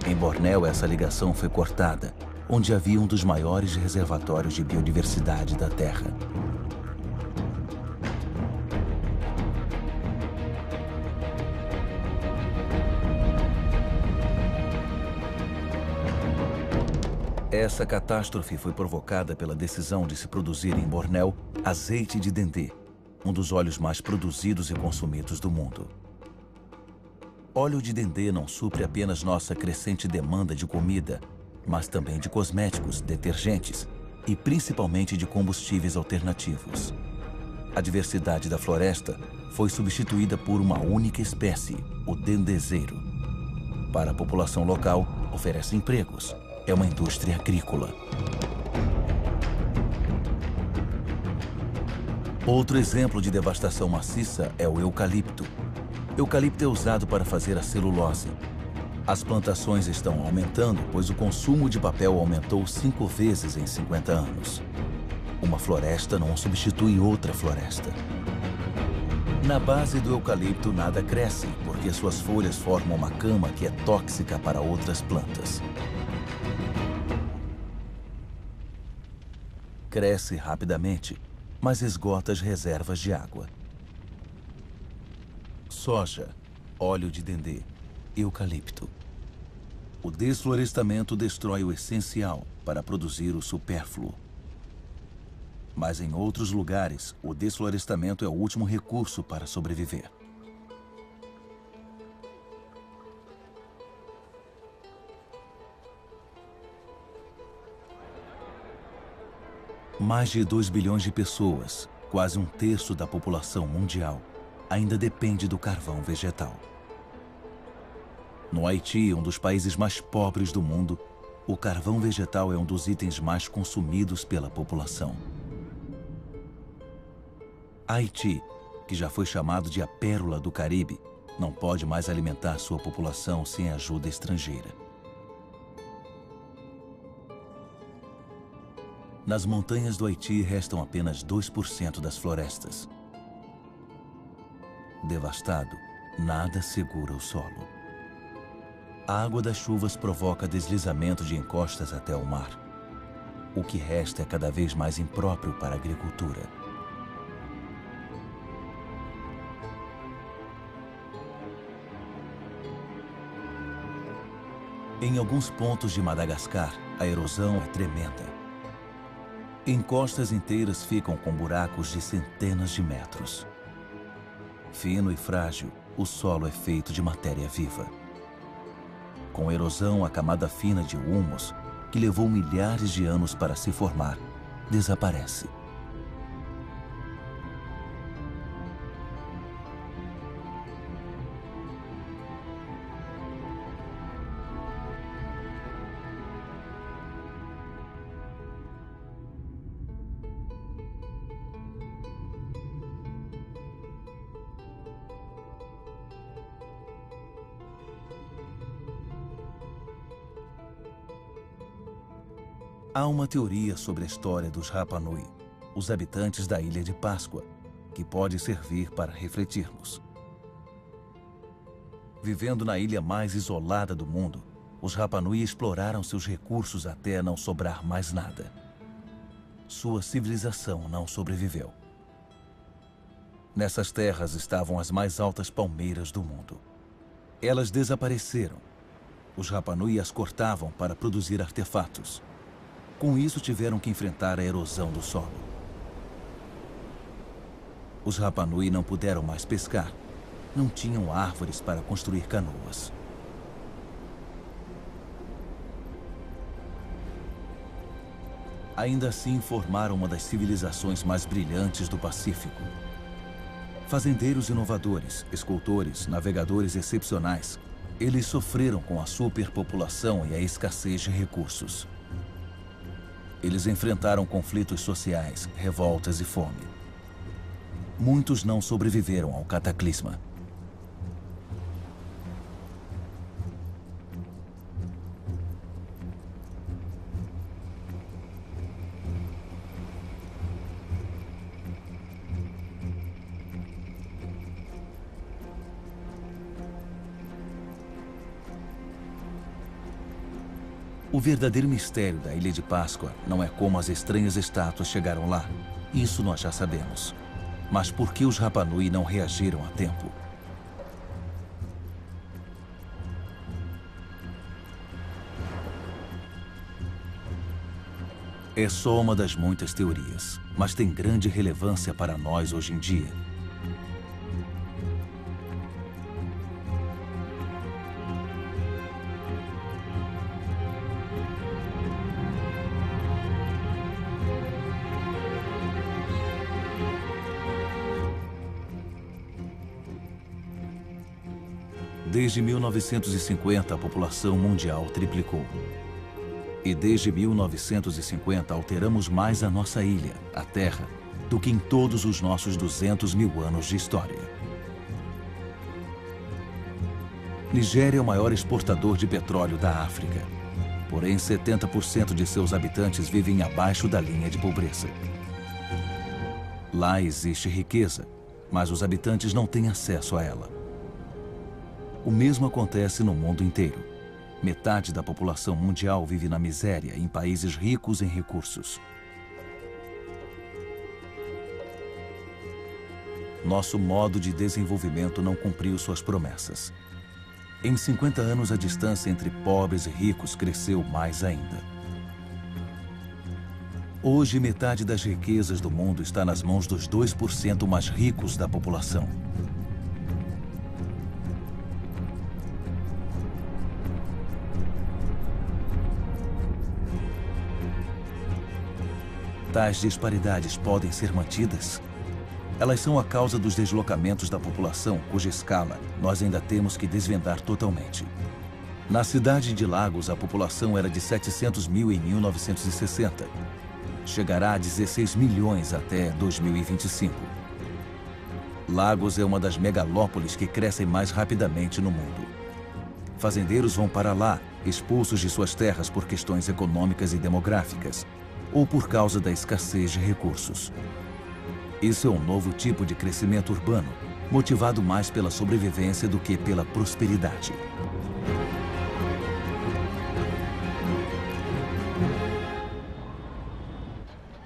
Em Bornéu, essa ligação foi cortada, onde havia um dos maiores reservatórios de biodiversidade da Terra. Essa catástrofe foi provocada pela decisão de se produzir em Bornéu azeite de dendê, um dos óleos mais produzidos e consumidos do mundo. Óleo de dendê não supre apenas nossa crescente demanda de comida, mas também de cosméticos, detergentes e principalmente de combustíveis alternativos. A diversidade da floresta foi substituída por uma única espécie, o dendezeiro. Para a população local, oferece empregos. É uma indústria agrícola. Outro exemplo de devastação maciça é o eucalipto. Eucalipto é usado para fazer a celulose. As plantações estão aumentando, pois o consumo de papel aumentou 5 vezes em 50 anos. Uma floresta não substitui outra floresta. Na base do eucalipto nada cresce, porque suas folhas formam uma cama que é tóxica para outras plantas. Cresce rapidamente, mas esgota as reservas de água. Soja, óleo de dendê, eucalipto. O desflorestamento destrói o essencial para produzir o supérfluo. Mas em outros lugares, o desflorestamento é o último recurso para sobreviver. Mais de 2 bilhões de pessoas, quase 1/3 da população mundial, ainda depende do carvão vegetal. No Haiti, um dos países mais pobres do mundo, o carvão vegetal é um dos itens mais consumidos pela população. Haiti, que já foi chamado de a pérola do Caribe, não pode mais alimentar sua população sem ajuda estrangeira. Nas montanhas do Haiti restam apenas 2% das florestas. Devastado, nada segura o solo. A água das chuvas provoca deslizamento de encostas até o mar. O que resta é cada vez mais impróprio para a agricultura. Em alguns pontos de Madagascar, a erosão é tremenda. Encostas inteiras ficam com buracos de centenas de metros. Fino e frágil, o solo é feito de matéria viva. Com erosão, a camada fina de humus, que levou milhares de anos para se formar, desaparece. Há uma teoria sobre a história dos Rapa Nui, os habitantes da Ilha de Páscoa, que pode servir para refletirmos. Vivendo na ilha mais isolada do mundo, os Rapa Nui exploraram seus recursos até não sobrar mais nada. Sua civilização não sobreviveu. Nessas terras estavam as mais altas palmeiras do mundo. Elas desapareceram. Os Rapa Nui as cortavam para produzir artefatos. Com isso, tiveram que enfrentar a erosão do solo. Os Rapa Nui não puderam mais pescar. Não tinham árvores para construir canoas. Ainda assim, formaram uma das civilizações mais brilhantes do Pacífico. Fazendeiros inovadores, escultores, navegadores excepcionais, eles sofreram com a superpopulação e a escassez de recursos. Eles enfrentaram conflitos sociais, revoltas e fome. Muitos não sobreviveram ao cataclisma. O verdadeiro mistério da Ilha de Páscoa não é como as estranhas estátuas chegaram lá. Isso nós já sabemos. Mas por que os Rapa Nui não reagiram a tempo? É só uma das muitas teorias, mas tem grande relevância para nós hoje em dia. Desde 1950, a população mundial triplicou. E desde 1950, alteramos mais a nossa ilha, a Terra, do que em todos os nossos 200 mil anos de história. Nigéria é o maior exportador de petróleo da África. Porém, 70% de seus habitantes vivem abaixo da linha de pobreza. Lá existe riqueza, mas os habitantes não têm acesso a ela. O mesmo acontece no mundo inteiro. Metade da população mundial vive na miséria em países ricos em recursos. Nosso modo de desenvolvimento não cumpriu suas promessas. Em 50 anos, a distância entre pobres e ricos cresceu mais ainda. Hoje, metade das riquezas do mundo está nas mãos dos 2% mais ricos da população. Tais disparidades podem ser mantidas? Elas são a causa dos deslocamentos da população, cuja escala nós ainda temos que desvendar totalmente. Na cidade de Lagos, a população era de 700 mil em 1960. Chegará a 16 milhões até 2025. Lagos é uma das megalópolis que crescem mais rapidamente no mundo. Fazendeiros vão para lá, expulsos de suas terras por questões econômicas e demográficas, ou por causa da escassez de recursos. Isso é um novo tipo de crescimento urbano, motivado mais pela sobrevivência do que pela prosperidade.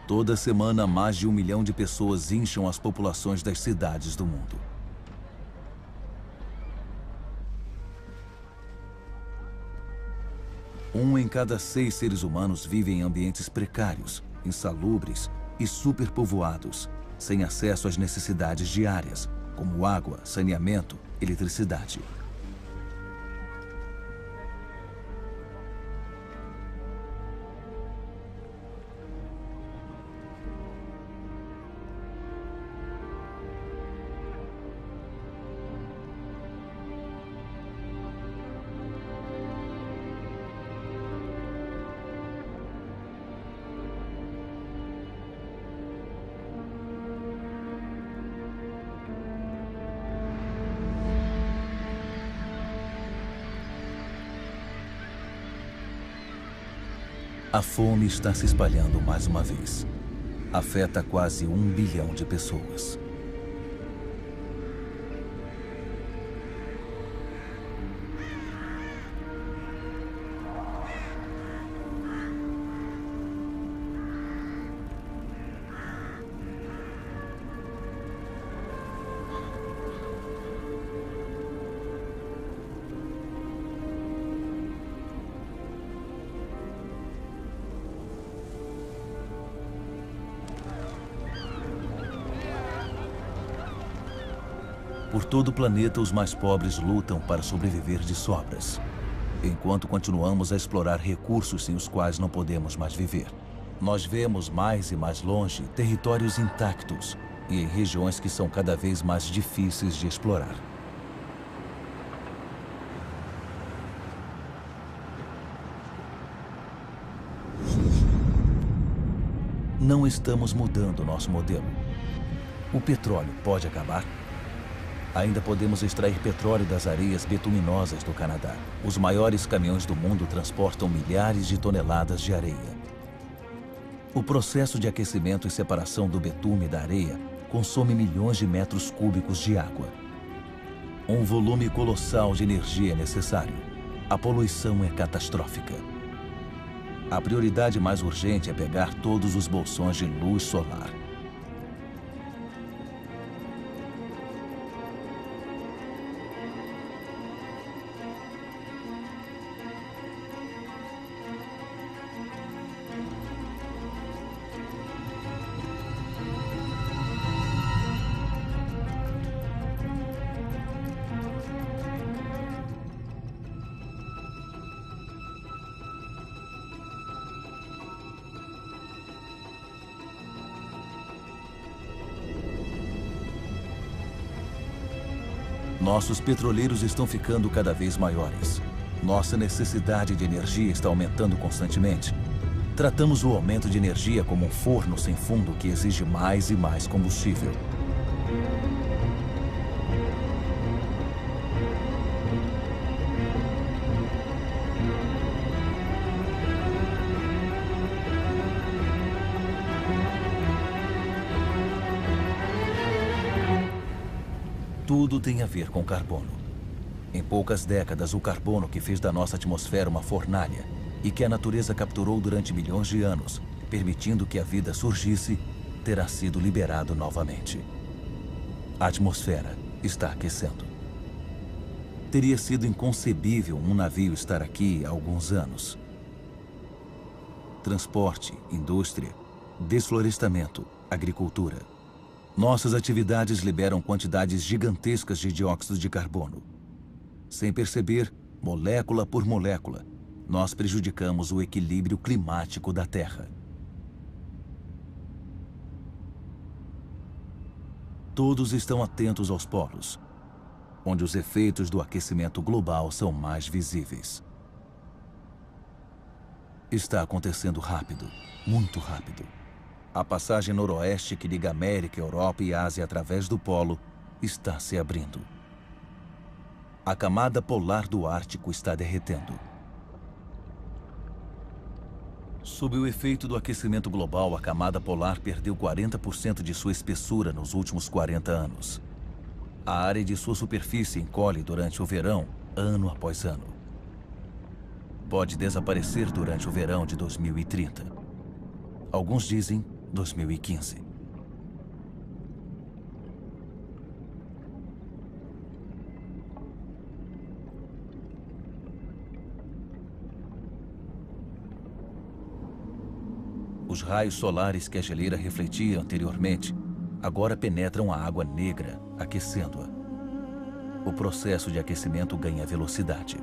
Toda semana, mais de 1 milhão de pessoas incham as populações das cidades do mundo. Um em cada 6 seres humanos vive em ambientes precários, insalubres e superpovoados, sem acesso às necessidades diárias, como água, saneamento, eletricidade. A fome está se espalhando mais uma vez. Afeta quase 1 bilhão de pessoas. Por todo o planeta, os mais pobres lutam para sobreviver de sobras, enquanto continuamos a explorar recursos sem os quais não podemos mais viver. Nós vemos mais e mais longe territórios intactos e em regiões que são cada vez mais difíceis de explorar. Não estamos mudando nosso modelo. O petróleo pode acabar? Ainda podemos extrair petróleo das areias bituminosas do Canadá. Os maiores caminhões do mundo transportam milhares de toneladas de areia. O processo de aquecimento e separação do betume da areia consome milhões de metros cúbicos de água. Um volume colossal de energia é necessário. A poluição é catastrófica. A prioridade mais urgente é pegar todos os bolsões de luz solar. Nossos petroleiros estão ficando cada vez maiores. Nossa necessidade de energia está aumentando constantemente. Tratamos o aumento de energia como um forno sem fundo que exige mais e mais combustível. Tudo tem a ver com carbono. Em poucas décadas, o carbono que fez da nossa atmosfera uma fornalha e que a natureza capturou durante milhões de anos, permitindo que a vida surgisse, terá sido liberado novamente. A atmosfera está aquecendo. Teria sido inconcebível um navio estar aqui há alguns anos. Transporte, indústria, desflorestamento, agricultura. Nossas atividades liberam quantidades gigantescas de dióxido de carbono. Sem perceber, molécula por molécula, nós prejudicamos o equilíbrio climático da Terra. Todos estão atentos aos polos, onde os efeitos do aquecimento global são mais visíveis. Está acontecendo rápido, muito rápido. A passagem noroeste que liga América, Europa e Ásia através do polo está se abrindo. A camada polar do Ártico está derretendo. Sob o efeito do aquecimento global, a camada polar perdeu 40% de sua espessura nos últimos 40 anos. A área de sua superfície encolhe durante o verão, ano após ano. Pode desaparecer durante o verão de 2030. Alguns dizem 2015. Os raios solares que a geleira refletia anteriormente agora penetram a água negra, aquecendo-a. O processo de aquecimento ganha velocidade.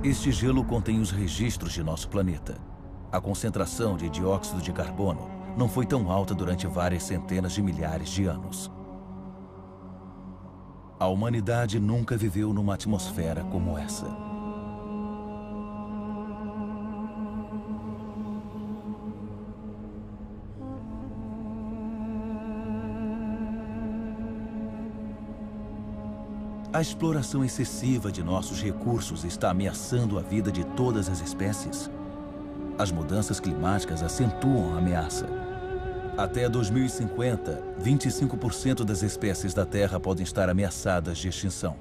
Este gelo contém os registros de nosso planeta. A concentração de dióxido de carbono não foi tão alta durante várias centenas de milhares de anos. A humanidade nunca viveu numa atmosfera como essa. A exploração excessiva de nossos recursos está ameaçando a vida de todas as espécies. As mudanças climáticas acentuam a ameaça. Até 2050, 25% das espécies da Terra podem estar ameaçadas de extinção.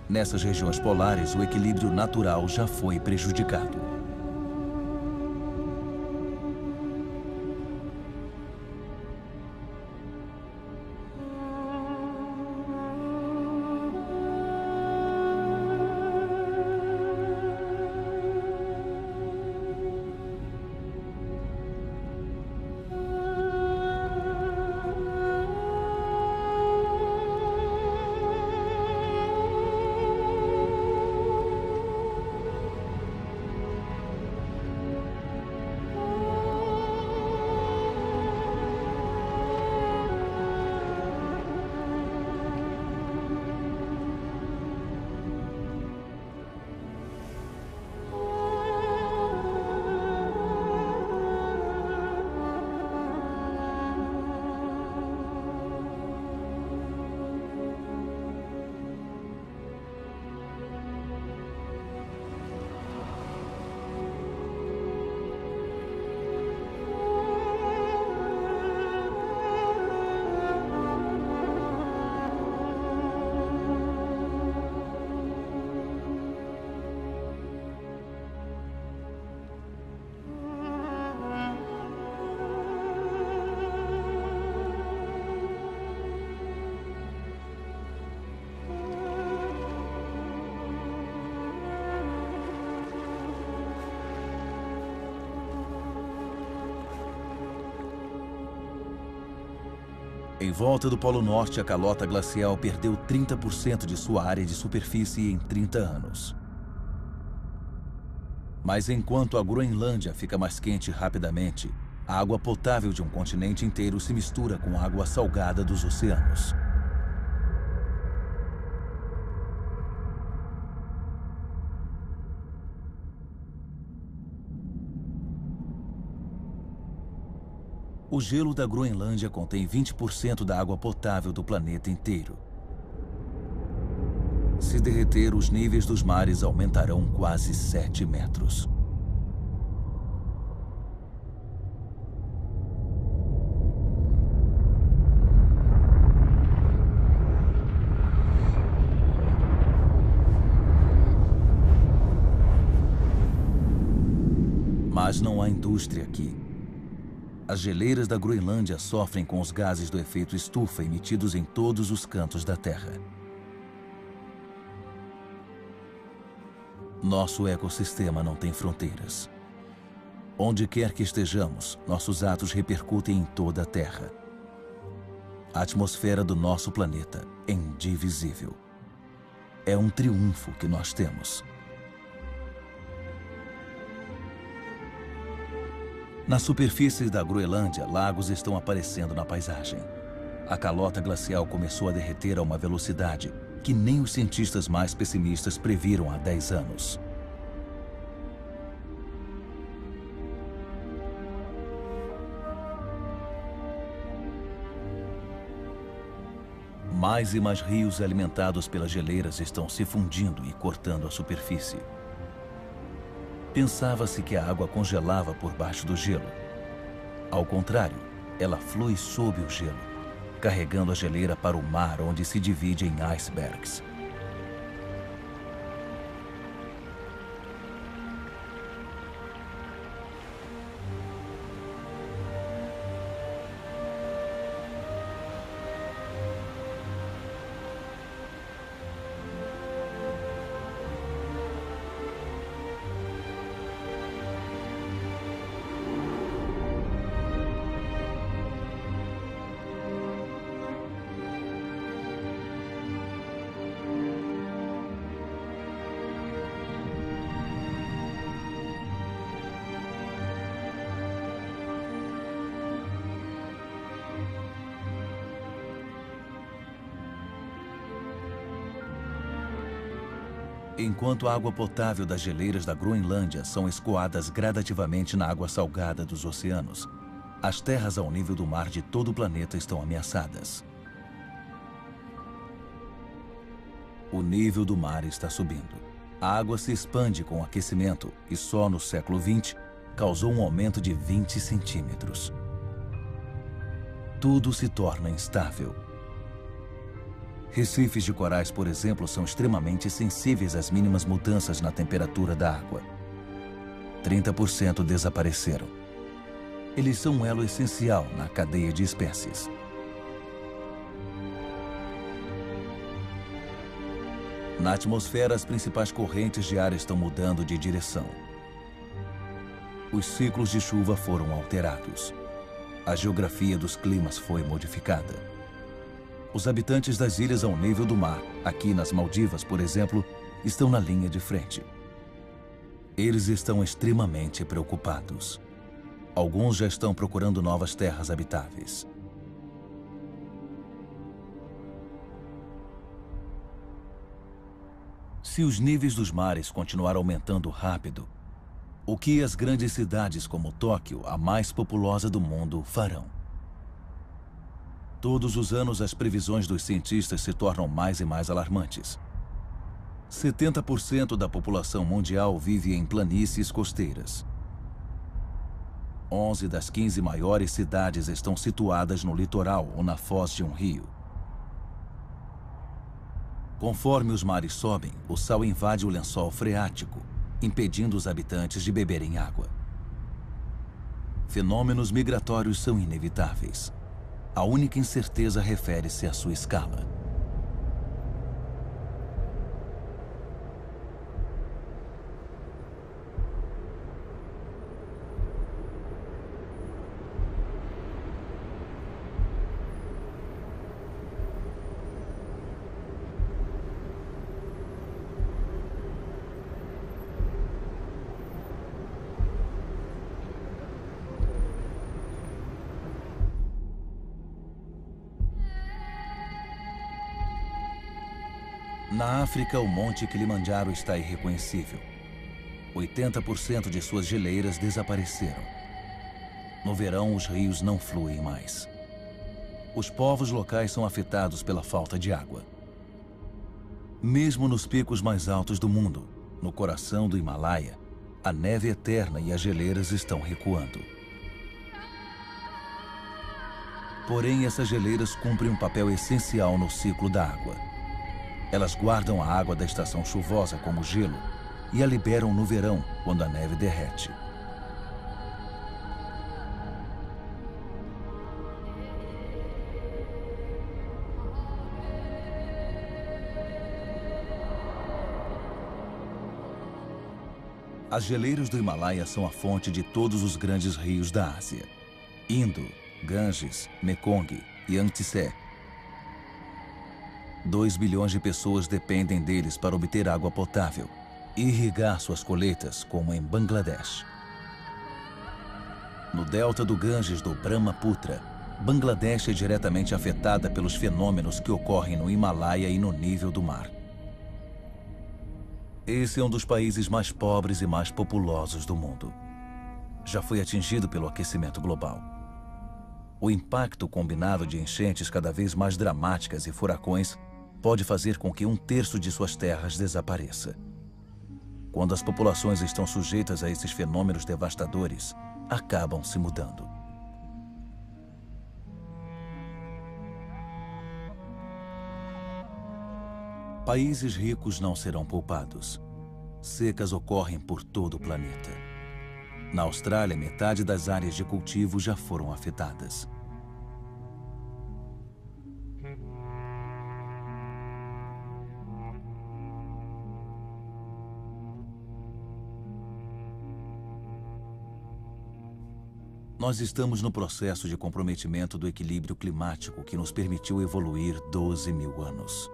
Nessas regiões polares, o equilíbrio natural já foi prejudicado. Em volta do Polo Norte, a calota glacial perdeu 30% de sua área de superfície em 30 anos. Mas enquanto a Groenlândia fica mais quente rapidamente, a água potável de um continente inteiro se mistura com a água salgada dos oceanos. O gelo da Groenlândia contém 20% da água potável do planeta inteiro. Se derreter, os níveis dos mares aumentarão quase 7 metros. Mas não há indústria aqui. As geleiras da Groenlândia sofrem com os gases do efeito estufa emitidos em todos os cantos da Terra. Nosso ecossistema não tem fronteiras. Onde quer que estejamos, nossos atos repercutem em toda a Terra. A atmosfera do nosso planeta é indivisível. É um triunfo que nós temos. Na superfície da Groenlândia, lagos estão aparecendo na paisagem. A calota glacial começou a derreter a uma velocidade que nem os cientistas mais pessimistas previram há 10 anos. Mais e mais rios alimentados pelas geleiras estão se fundindo e cortando a superfície. Pensava-se que a água congelava por baixo do gelo. Ao contrário, ela flui sob o gelo, carregando a geleira para o mar, onde se divide em icebergs. Enquanto a água potável das geleiras da Groenlândia são escoadas gradativamente na água salgada dos oceanos, as terras ao nível do mar de todo o planeta estão ameaçadas. O nível do mar está subindo. A água se expande com o aquecimento e só no século XX causou um aumento de 20 centímetros. Tudo se torna instável. Recifes de corais, por exemplo, são extremamente sensíveis às mínimas mudanças na temperatura da água. 30% desapareceram. Eles são um elo essencial na cadeia de espécies. Na atmosfera, as principais correntes de ar estão mudando de direção. Os ciclos de chuva foram alterados. A geografia dos climas foi modificada. Os habitantes das ilhas ao nível do mar, aqui nas Maldivas, por exemplo, estão na linha de frente. Eles estão extremamente preocupados. Alguns já estão procurando novas terras habitáveis. Se os níveis dos mares continuar aumentando rápido, o que as grandes cidades como Tóquio, a mais populosa do mundo, farão? Todos os anos, as previsões dos cientistas se tornam mais e mais alarmantes. 70% da população mundial vive em planícies costeiras. 11 das 15 maiores cidades estão situadas no litoral ou na foz de um rio. Conforme os mares sobem, o sal invade o lençol freático, impedindo os habitantes de beberem água. Fenômenos migratórios são inevitáveis. A única incerteza refere-se à sua escala. Na África, o Monte Kilimanjaro está irreconhecível. 80% de suas geleiras desapareceram. No verão, os rios não fluem mais. Os povos locais são afetados pela falta de água. Mesmo nos picos mais altos do mundo, no coração do Himalaia, a neve eterna e as geleiras estão recuando. Porém, essas geleiras cumprem um papel essencial no ciclo da água. Elas guardam a água da estação chuvosa como gelo e a liberam no verão, quando a neve derrete. As geleiras do Himalaia são a fonte de todos os grandes rios da Ásia: Indo, Ganges, Mekong e Yangtze. 2 bilhões de pessoas dependem deles para obter água potável e irrigar suas colheitas, como em Bangladesh. No delta do Ganges do Brahmaputra, Bangladesh é diretamente afetada pelos fenômenos que ocorrem no Himalaia e no nível do mar. Esse é um dos países mais pobres e mais populosos do mundo. Já foi atingido pelo aquecimento global. O impacto combinado de enchentes cada vez mais dramáticas e furacões pode fazer com que 1/3 de suas terras desapareça. Quando as populações estão sujeitas a esses fenômenos devastadores, acabam se mudando. Países ricos não serão poupados. Secas ocorrem por todo o planeta. Na Austrália, metade das áreas de cultivo já foram afetadas. Nós estamos no processo de comprometimento do equilíbrio climático que nos permitiu evoluir 12 mil anos.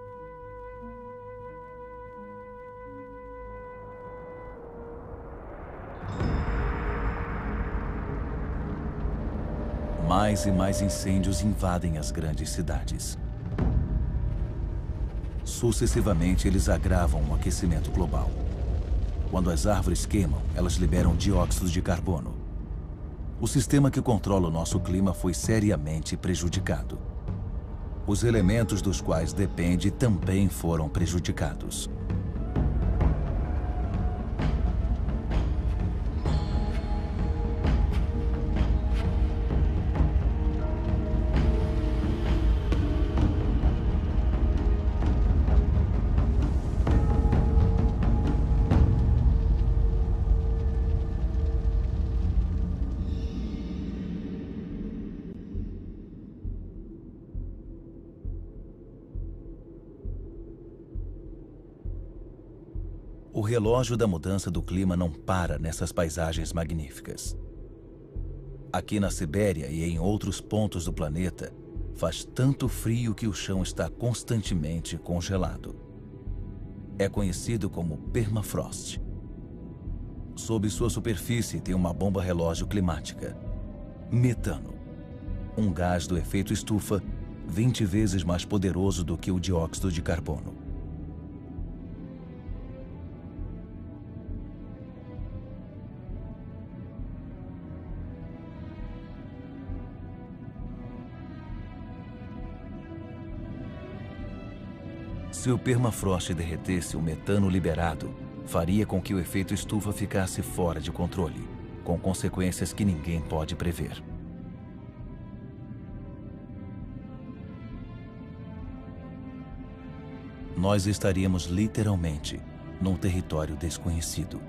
Mais e mais incêndios invadem as grandes cidades. Sucessivamente, eles agravam o aquecimento global. Quando as árvores queimam, elas liberam dióxido de carbono. O sistema que controla o nosso clima foi seriamente prejudicado. Os elementos dos quais depende também foram prejudicados. O relógio da mudança do clima não para nessas paisagens magníficas. Aqui na Sibéria e em outros pontos do planeta, faz tanto frio que o chão está constantemente congelado. É conhecido como permafrost. Sob sua superfície tem uma bomba relógio climática: metano, um gás do efeito estufa 20 vezes mais poderoso do que o dióxido de carbono. Se o permafrost derretesse, o metano liberado faria com que o efeito estufa ficasse fora de controle, com consequências que ninguém pode prever. Nós estaríamos literalmente num território desconhecido.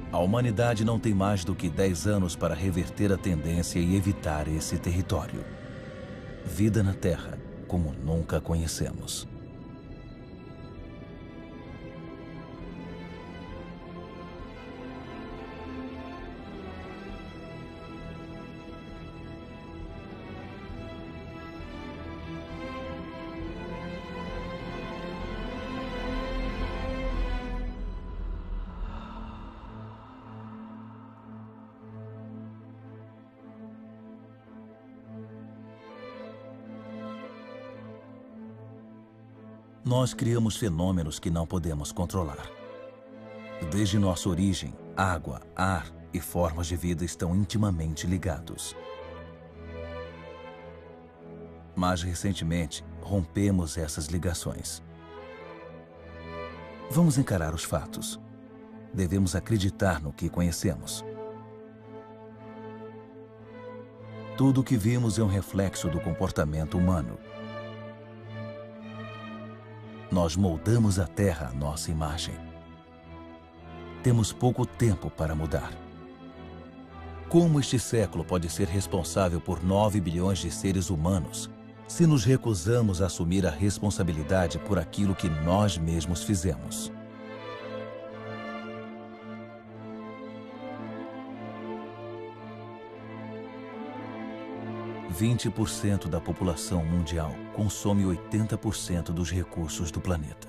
A humanidade não tem mais do que 10 anos para reverter a tendência e evitar esse território. Vida na Terra, como nunca conhecemos. Nós criamos fenômenos que não podemos controlar. Desde nossa origem, água, ar e formas de vida estão intimamente ligados. Mas recentemente, rompemos essas ligações. Vamos encarar os fatos. Devemos acreditar no que conhecemos. Tudo o que vimos é um reflexo do comportamento humano. Nós moldamos a Terra à nossa imagem. Temos pouco tempo para mudar. Como este século pode ser responsável por 9 bilhões de seres humanos se nos recusamos a assumir a responsabilidade por aquilo que nós mesmos fizemos? % da população mundial consome 80% dos recursos do planeta.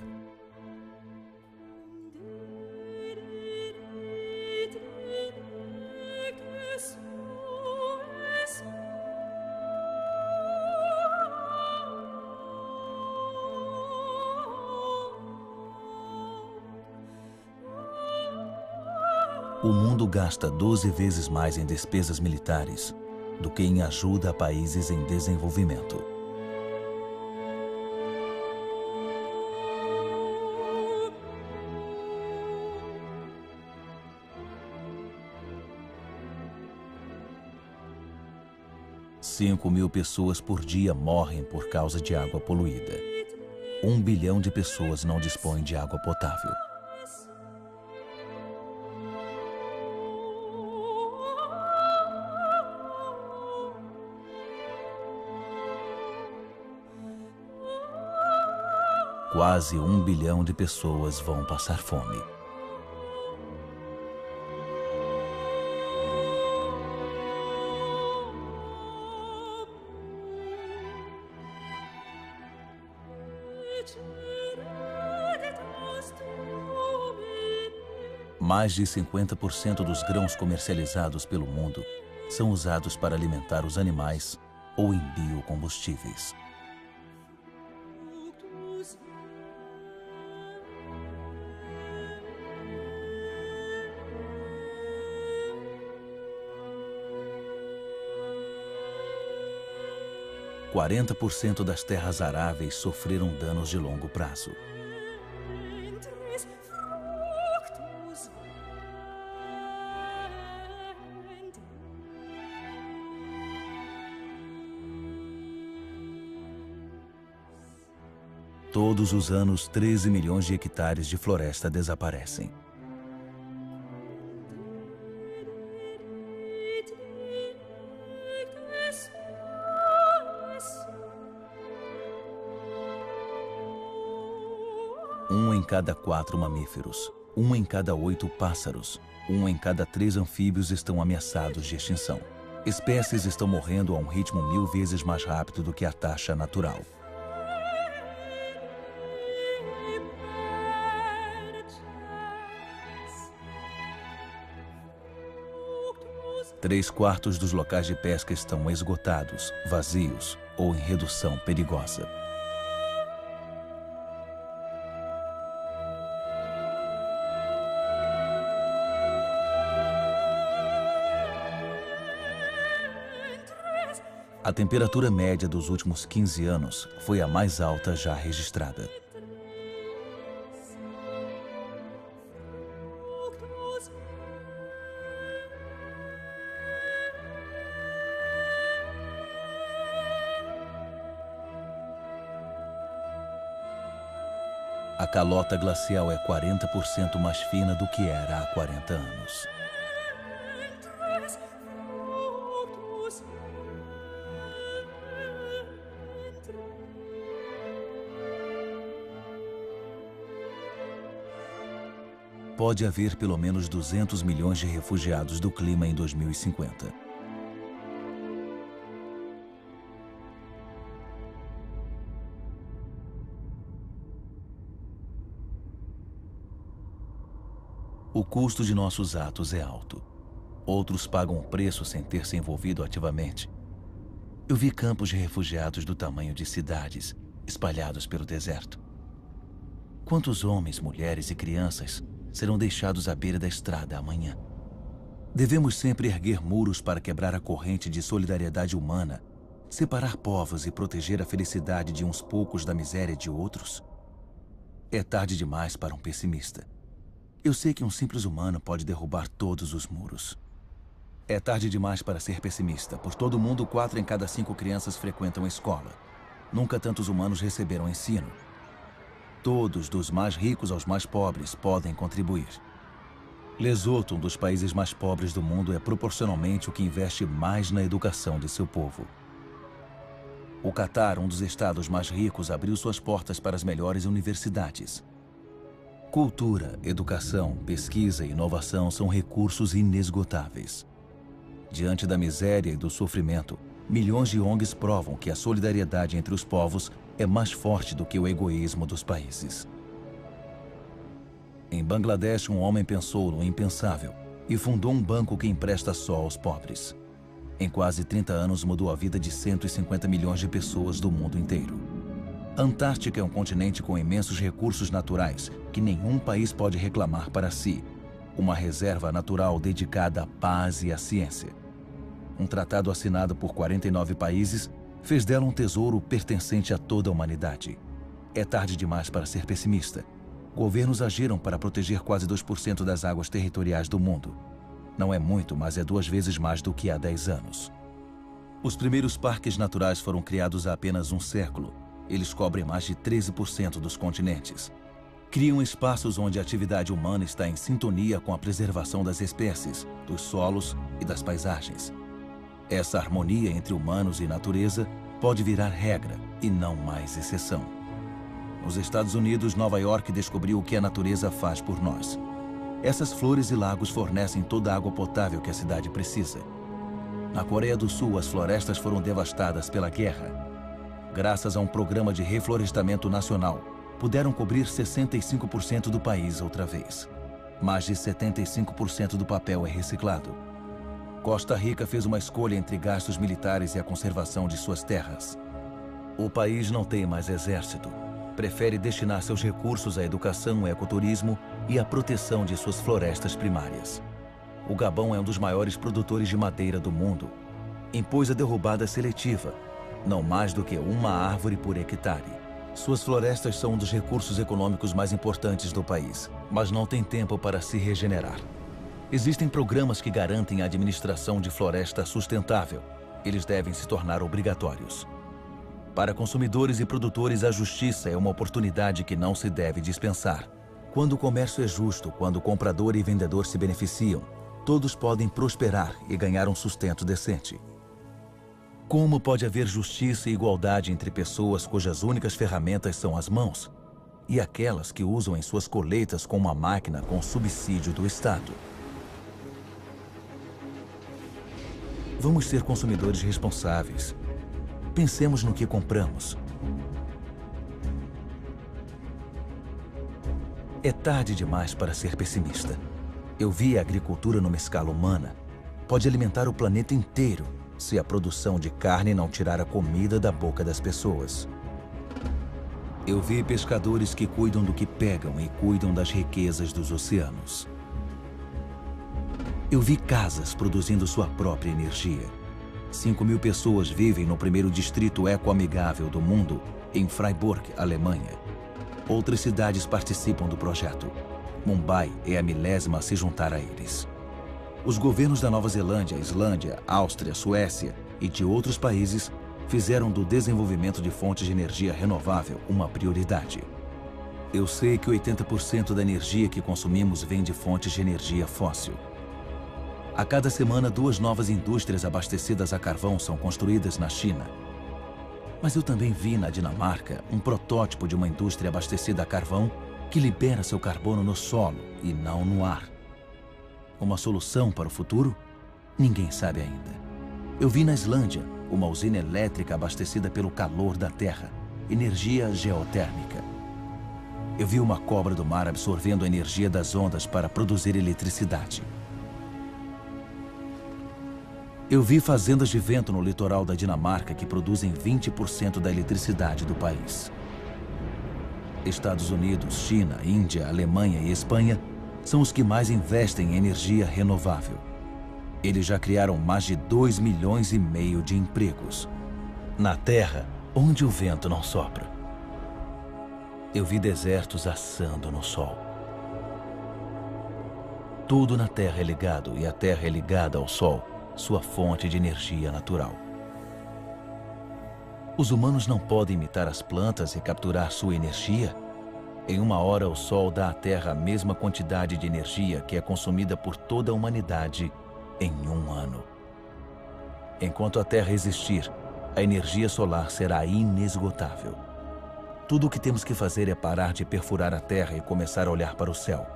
O mundo gasta 12 vezes mais em despesas militares do que em ajuda a países em desenvolvimento. Cinco mil pessoas por dia morrem por causa de água poluída. 1 bilhão de pessoas não dispõem de água potável. Quase 1 bilhão de pessoas vão passar fome. Mais de 50% dos grãos comercializados pelo mundo são usados para alimentar os animais ou em biocombustíveis. – 40% das terras aráveis sofreram danos de longo prazo. Todos os anos, 13 milhões de hectares de floresta desaparecem. Um em cada 4 mamíferos, 1 em cada 8 pássaros, 1 em cada 3 anfíbios estão ameaçados de extinção. Espécies estão morrendo a um ritmo 1000 vezes mais rápido do que a taxa natural. Três quartos dos locais de pesca estão esgotados, vazios ou em redução perigosa. A temperatura média dos últimos 15 anos foi a mais alta já registrada. A calota glacial é 40% mais fina do que era há 40 anos. Pode haver pelo menos 200 milhões de refugiados do clima em 2050. O custo de nossos atos é alto. Outros pagam o preço sem ter se envolvido ativamente. Eu vi campos de refugiados do tamanho de cidades, espalhados pelo deserto. Quantos homens, mulheres e crianças serão deixados à beira da estrada amanhã? Devemos sempre erguer muros para quebrar a corrente de solidariedade humana, separar povos e proteger a felicidade de uns poucos da miséria de outros? É tarde demais para um pessimista. Eu sei que um simples humano pode derrubar todos os muros. É tarde demais para ser pessimista. Por todo o mundo, 4 em cada 5 crianças frequentam a escola. Nunca tantos humanos receberam ensino. Todos, dos mais ricos aos mais pobres, podem contribuir. Lesoto, um dos países mais pobres do mundo, é proporcionalmente o que investe mais na educação de seu povo. O Catar, um dos estados mais ricos, abriu suas portas para as melhores universidades. Cultura, educação, pesquisa e inovação são recursos inesgotáveis. Diante da miséria e do sofrimento, milhões de ONGs provam que a solidariedade entre os povos é mais forte do que o egoísmo dos países. Em Bangladesh, um homem pensou no impensável e fundou um banco que empresta só aos pobres. Em quase 30 anos, mudou a vida de 150 milhões de pessoas do mundo inteiro. A Antártica é um continente com imensos recursos naturais que nenhum país pode reclamar para si. Uma reserva natural dedicada à paz e à ciência. Um tratado assinado por 49 países fez dela um tesouro pertencente a toda a humanidade. É tarde demais para ser pessimista. Governos agiram para proteger quase 2% das águas territoriais do mundo. Não é muito, mas é 2 vezes mais do que há 10 anos. Os primeiros parques naturais foram criados há apenas um século. Eles cobrem mais de 13% dos continentes. Criam espaços onde a atividade humana está em sintonia com a preservação das espécies, dos solos e das paisagens. Essa harmonia entre humanos e natureza pode virar regra e não mais exceção. Nos Estados Unidos, Nova York descobriu o que a natureza faz por nós. Essas flores e lagos fornecem toda a água potável que a cidade precisa. Na Coreia do Sul, as florestas foram devastadas pela guerra. Graças a um programa de reflorestamento nacional, puderam cobrir 65% do país outra vez. Mais de 75% do papel é reciclado. Costa Rica fez uma escolha entre gastos militares e a conservação de suas terras. O país não tem mais exército. Prefere destinar seus recursos à educação, ao ecoturismo e à proteção de suas florestas primárias. O Gabão é um dos maiores produtores de madeira do mundo. Impôs a derrubada seletiva, não mais do que uma árvore por hectare. Suas florestas são um dos recursos econômicos mais importantes do país, mas não tem tempo para se regenerar. Existem programas que garantem a administração de floresta sustentável. Eles devem se tornar obrigatórios. Para consumidores e produtores, a justiça é uma oportunidade que não se deve dispensar. Quando o comércio é justo, quando o comprador e vendedor se beneficiam, todos podem prosperar e ganhar um sustento decente. Como pode haver justiça e igualdade entre pessoas cujas únicas ferramentas são as mãos e aquelas que usam em suas colheitas com uma máquina com subsídio do Estado? Vamos ser consumidores responsáveis. Pensemos no que compramos. É tarde demais para ser pessimista. Eu vi a agricultura numa escala humana. Pode alimentar o planeta inteiro se a produção de carne não tirar a comida da boca das pessoas. Eu vi pescadores que cuidam do que pegam e cuidam das riquezas dos oceanos. Eu vi casas produzindo sua própria energia. 5.000 pessoas vivem no primeiro distrito ecoamigável do mundo, em Freiburg, Alemanha. Outras cidades participam do projeto. Mumbai é a 1000ª a se juntar a eles. Os governos da Nova Zelândia, Islândia, Áustria, Suécia e de outros países fizeram do desenvolvimento de fontes de energia renovável uma prioridade. Eu sei que 80% da energia que consumimos vem de fontes de energia fóssil. A cada semana, 2 novas indústrias abastecidas a carvão são construídas na China. Mas eu também vi na Dinamarca um protótipo de uma indústria abastecida a carvão que libera seu carbono no solo e não no ar. Uma solução para o futuro? Ninguém sabe ainda. Eu vi na Islândia uma usina elétrica abastecida pelo calor da terra, energia geotérmica. Eu vi uma cobra do mar absorvendo a energia das ondas para produzir eletricidade. Eu vi fazendas de vento no litoral da Dinamarca que produzem 20% da eletricidade do país. Estados Unidos, China, Índia, Alemanha e Espanha são os que mais investem em energia renovável. Eles já criaram mais de 2,5 milhões de empregos. Na Terra, onde o vento não sopra. Eu vi desertos assando no sol. Tudo na Terra é ligado e a Terra é ligada ao Sol, sua fonte de energia natural. Os humanos não podem imitar as plantas e capturar sua energia? Em uma hora, o Sol dá à Terra a mesma quantidade de energia que é consumida por toda a humanidade em um ano. Enquanto a Terra existir, a energia solar será inesgotável. Tudo o que temos que fazer é parar de perfurar a Terra e começar a olhar para o céu.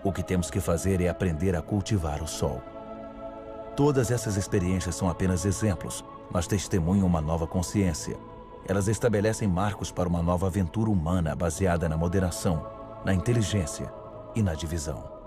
O que temos que fazer é aprender a cultivar o Sol. Todas essas experiências são apenas exemplos, mas testemunham uma nova consciência. Elas estabelecem marcos para uma nova aventura humana baseada na moderação, na inteligência e na divisão.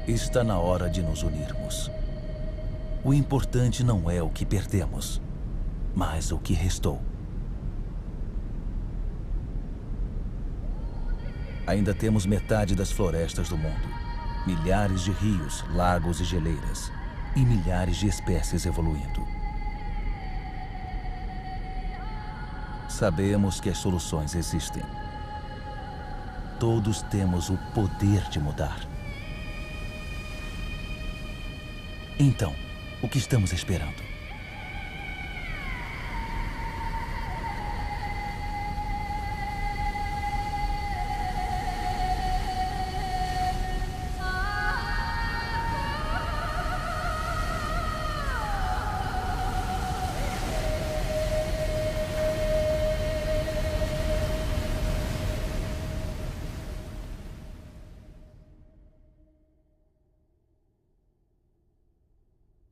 Está na hora de nos unirmos. O importante não é o que perdemos, mas o que restou. Ainda temos metade das florestas do mundo, milhares de rios, lagos e geleiras, e milhares de espécies evoluindo. Sabemos que as soluções existem. Todos temos o poder de mudar. Então, o que estamos esperando?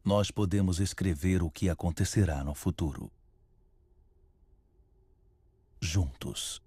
Nós podemos escrever o que acontecerá no futuro. Juntos.